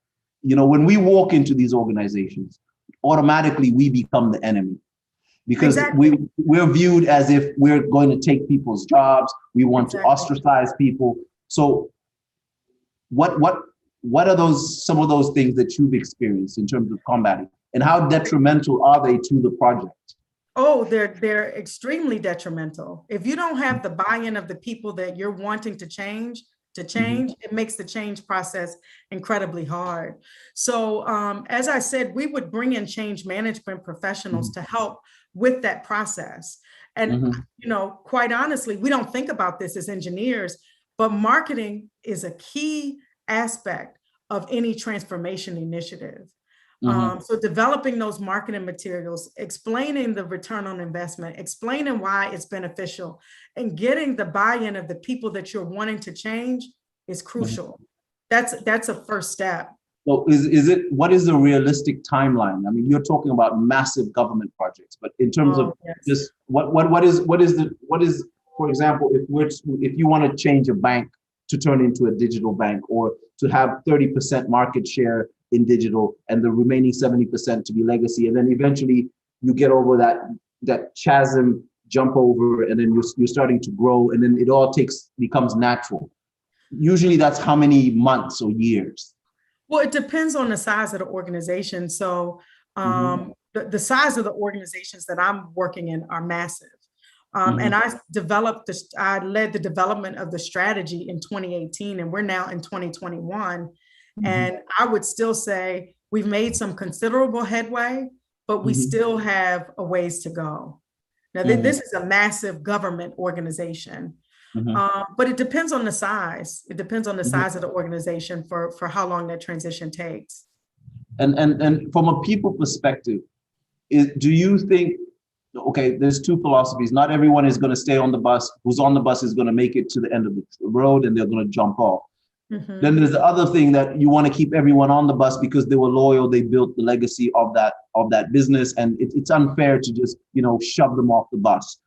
you know, when we walk into these organizations, automatically we become the enemy, because we're viewed as if we're going to take people's jobs. We want to ostracize people. So what are some of those things that you've experienced in terms of combating, and how detrimental are they to the project? Oh, they're extremely detrimental. If you don't have the buy-in of the people that you're wanting to change, it makes the change process incredibly hard. So as I said, we would bring in change management professionals to help with that process. And you know, quite honestly, we don't think about this as engineers, but marketing is a key aspect of any transformation initiative. So developing those marketing materials, explaining the return on investment, explaining why it's beneficial, and getting the buy-in of the people that you're wanting to change is crucial. That's a first step. So what is the realistic timeline? I mean, you're talking about massive government projects, but in terms of just what is, for example, if you want to change a bank to turn into a digital bank, or to have 30% market share in digital and the remaining 70% to be legacy, and then eventually you get over that chasm, jump over, and then you're starting to grow, and then it all becomes natural. Usually that's how many months or years? Well, it depends on the size of the organization. So the size of the organizations that I'm working in are massive. And I led the development of the strategy in 2018, and we're now in 2021. And I would still say we've made some considerable headway, but we still have a ways to go. Now, this is a massive government organization, but it depends on the size. It depends on the size of the organization for how long that transition takes. And from a people perspective, do you think, okay, there's two philosophies. Not everyone is going to stay on the bus. Who's on the bus is going to make it to the end of the road, and they're going to jump off. Then there's the other thing that you want to keep everyone on the bus because they were loyal, they built the legacy of that business, and it's unfair to just, you know, shove them off the bus.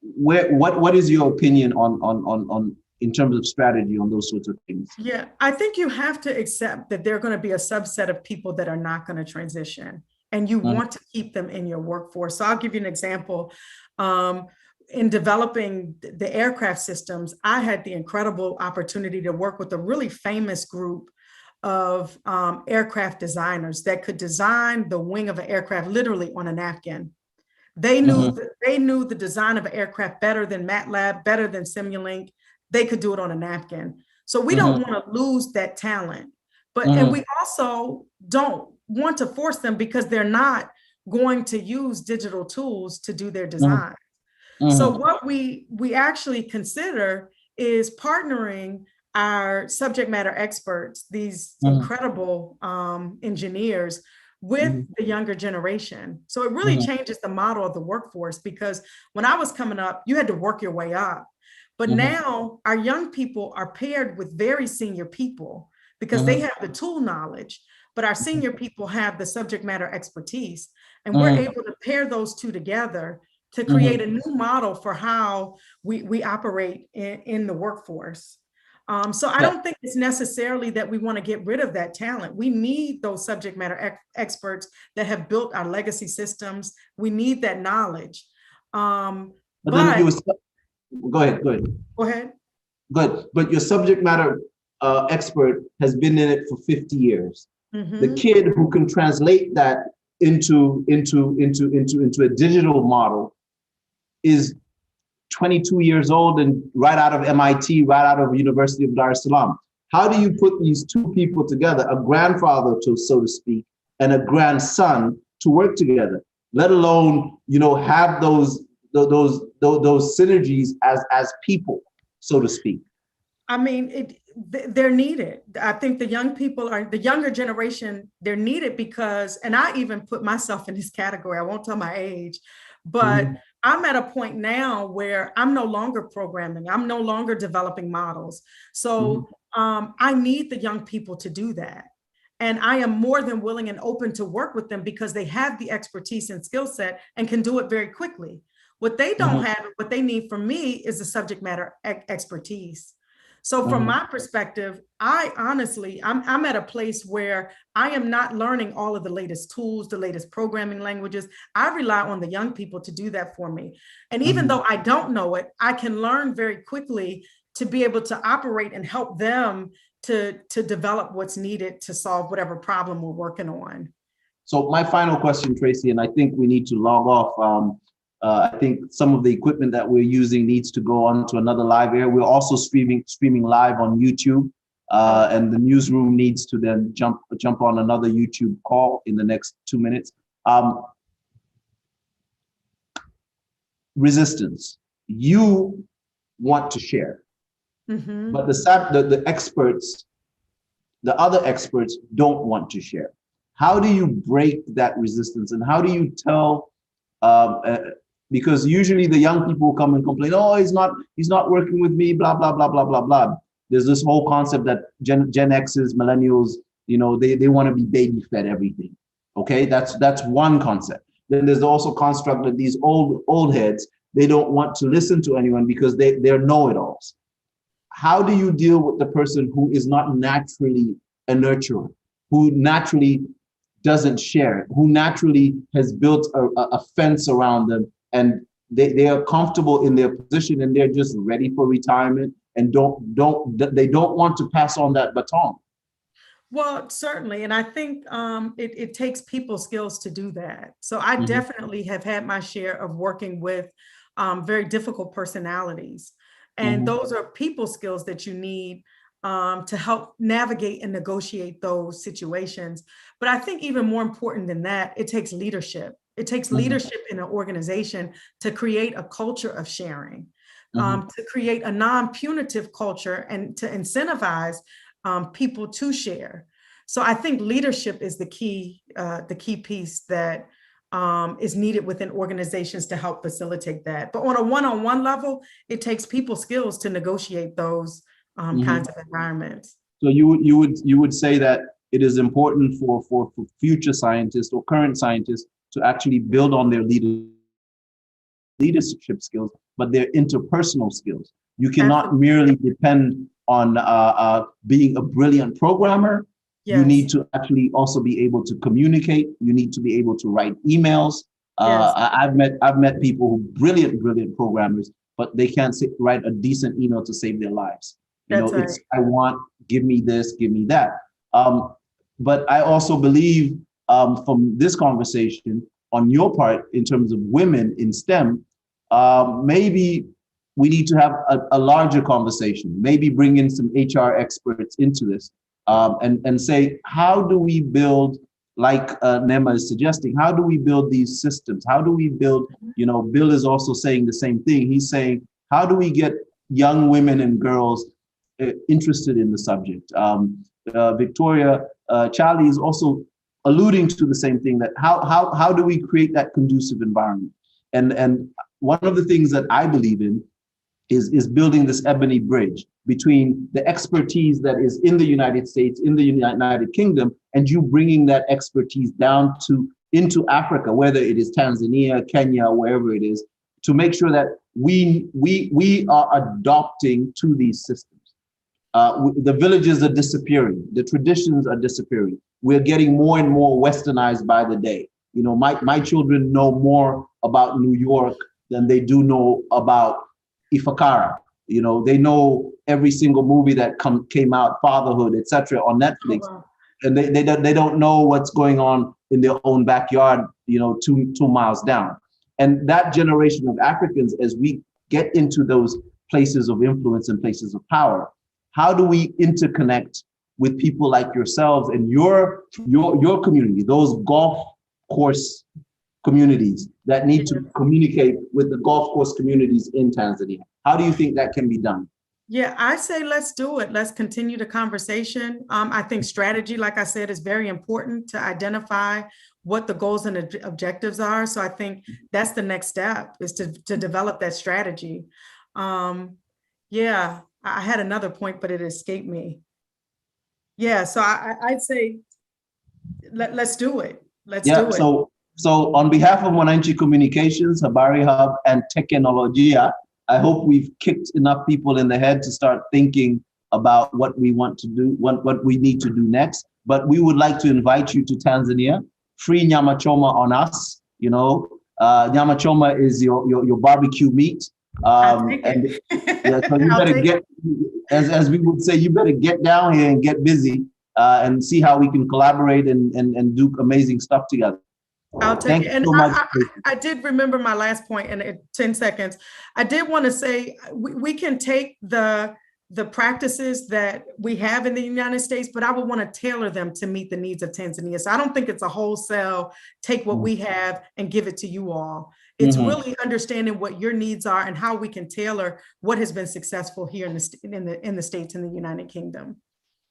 What is your opinion on in terms of strategy on those sorts of things? Yeah, I think you have to accept that there are going to be a subset of people that are not going to transition, and you want to keep them in your workforce. So I'll give you an example. In developing the aircraft systems, I had the incredible opportunity to work with a really famous group of aircraft designers that could design the wing of an aircraft literally on a napkin. They knew the design of an aircraft better than MATLAB, better than Simulink. They could do it on a napkin. So we don't want to lose that talent, and we also don't want to force them, because they're not going to use digital tools to do their design. So what we actually consider is partnering our subject matter experts, these incredible engineers, with the younger generation. So it really changes the model of the workforce, because when I was coming up, you had to work your way up. But now our young people are paired with very senior people, because they have the tool knowledge, but our senior people have the subject matter expertise. And we're able to pair those two together to create a new model for how we operate in the workforce. So I don't think it's necessarily that we want to get rid of that talent. We need those subject matter experts that have built our legacy systems. We need that knowledge. But then go ahead. Go ahead. Good, but your subject matter expert has been in it for 50 years. The kid who can translate that into a digital model is 22 years old and right out of MIT, right out of University of Dar es Salaam. How do you put these two people together, a grandfather, so to speak, and a grandson, to work together? Let alone, have those synergies as people, so to speak. I mean, they're needed. I think the younger generation, they're needed because, and I even put myself in this category, I won't tell my age, but I'm at a point now where I'm no longer programming. I'm no longer developing models. So I need the young people to do that. And I am more than willing and open to work with them because they have the expertise and skill set and can do it very quickly. What they don't have, what they need from me is the subject matter expertise. So from my perspective, I'm at a place where I am not learning all of the latest tools, the latest programming languages. I rely on the young people to do that for me. And even though I don't know it, I can learn very quickly to be able to operate and help them to develop what's needed to solve whatever problem we're working on. So my final question, Tracy, and I think we need to log off. I think some of the equipment that we're using needs to go on to another live air. We're also streaming live on YouTube, and the newsroom needs to then jump on another YouTube call in the next 2 minutes. Resistance. You want to share, but the experts, the other experts, don't want to share. How do you break that resistance, and how do you tell? Because usually the young people come and complain, oh, he's not working with me, blah, blah, blah, blah, blah, blah. There's this whole concept that Gen X's, millennials, they want to be baby fed everything. Okay, that's one concept. Then there's also construct that these old heads, they don't want to listen to anyone because they're know-it-alls. How do you deal with the person who is not naturally a nurturer, who naturally doesn't share, who naturally has built a fence around them, and they are comfortable in their position and they're just ready for retirement and they don't want to pass on that baton? Well, certainly. And I think it takes people skills to do that. So I definitely have had my share of working with very difficult personalities. And those are people skills that you need to help navigate and negotiate those situations. But I think even more important than that, it takes leadership. It takes leadership in an organization to create a culture of sharing, to create a non-punitive culture and to incentivize people to share. So I think leadership is the key piece that is needed within organizations to help facilitate that. But on a one-on-one level, it takes people skills to negotiate those kinds of environments. So you would say that it is important for future scientists or current scientists to actually build on their leadership skills, but their interpersonal skills. You cannot merely depend on being a brilliant programmer. Yes. You need to actually also be able to communicate. You need to be able to write emails. Yes. I've met people who brilliant programmers, but they can't write a decent email to save their lives. It's I want, give me this, give me that. But I also believe from this conversation on your part, in terms of women in STEM, maybe we need to have a larger conversation, maybe bring in some HR experts into this and say, how do we build, like Nema is suggesting, how do we build these systems? How do we build, Bill is also saying the same thing. He's saying, how do we get young women and girls interested in the subject? Victoria Charlie is also alluding to the same thing, that how do we create that conducive environment? And one of the things that I believe in is building this ebony bridge between the expertise that is in the United States, in the United Kingdom, and you bringing that expertise down into Africa, whether it is Tanzania, Kenya, wherever it is, to make sure that we are adopting to these systems. The villages are disappearing. The traditions are disappearing. We're getting more and more westernized by the day. You know, my children know more about New York than they do know about Ifakara. You know, they know every single movie that came out, Fatherhood, etc., on Netflix. Oh, wow. And they don't know what's going on in their own backyard, you know, two miles down. And that generation of Africans, as we get into those places of influence and places of power, how do we interconnect with people like yourselves and your community, those golf course communities that need to communicate with the golf course communities in Tanzania? How do you think that can be done? Yeah, I say let's do it. Let's continue the conversation. I think strategy, like I said, is very important to identify what the goals and objectives are. So I think that's the next step, is to develop that strategy. Yeah, I had another point, but it escaped me. Yeah, so I'd say let's do it. Let's do it. So on behalf of Mwananchi Communications, Habari Hub, and Teknolojia, I hope we've kicked enough people in the head to start thinking about what we want to do, what we need to do next. But we would like to invite you to Tanzania. Free nyama choma on us. You know, nyama choma is your barbecue meat. And yeah, so you better get, as we would say, you better get down here and get busy and see how we can collaborate and do amazing stuff together. I'll take it. And so I did remember my last point in 10 seconds. I did want to say we can take the practices that we have in the United States, but I would want to tailor them to meet the needs of Tanzania. So I don't think it's a wholesale, take what we have and give it to you all. It's really understanding what your needs are and how we can tailor what has been successful here in the States, in the United Kingdom.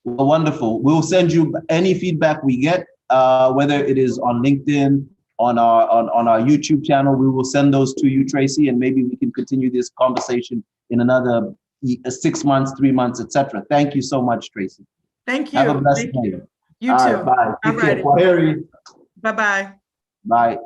Well, wonderful. We'll send you any feedback we get. Whether it is on LinkedIn, on our YouTube channel, we will send those to you, Tracy, and maybe we can continue this conversation in another 6 months, 3 months, etc. Thank you so much, Tracy. Thank you. Have a blessed day. You too. Bye. Take care. Bye-bye. Bye. Bye.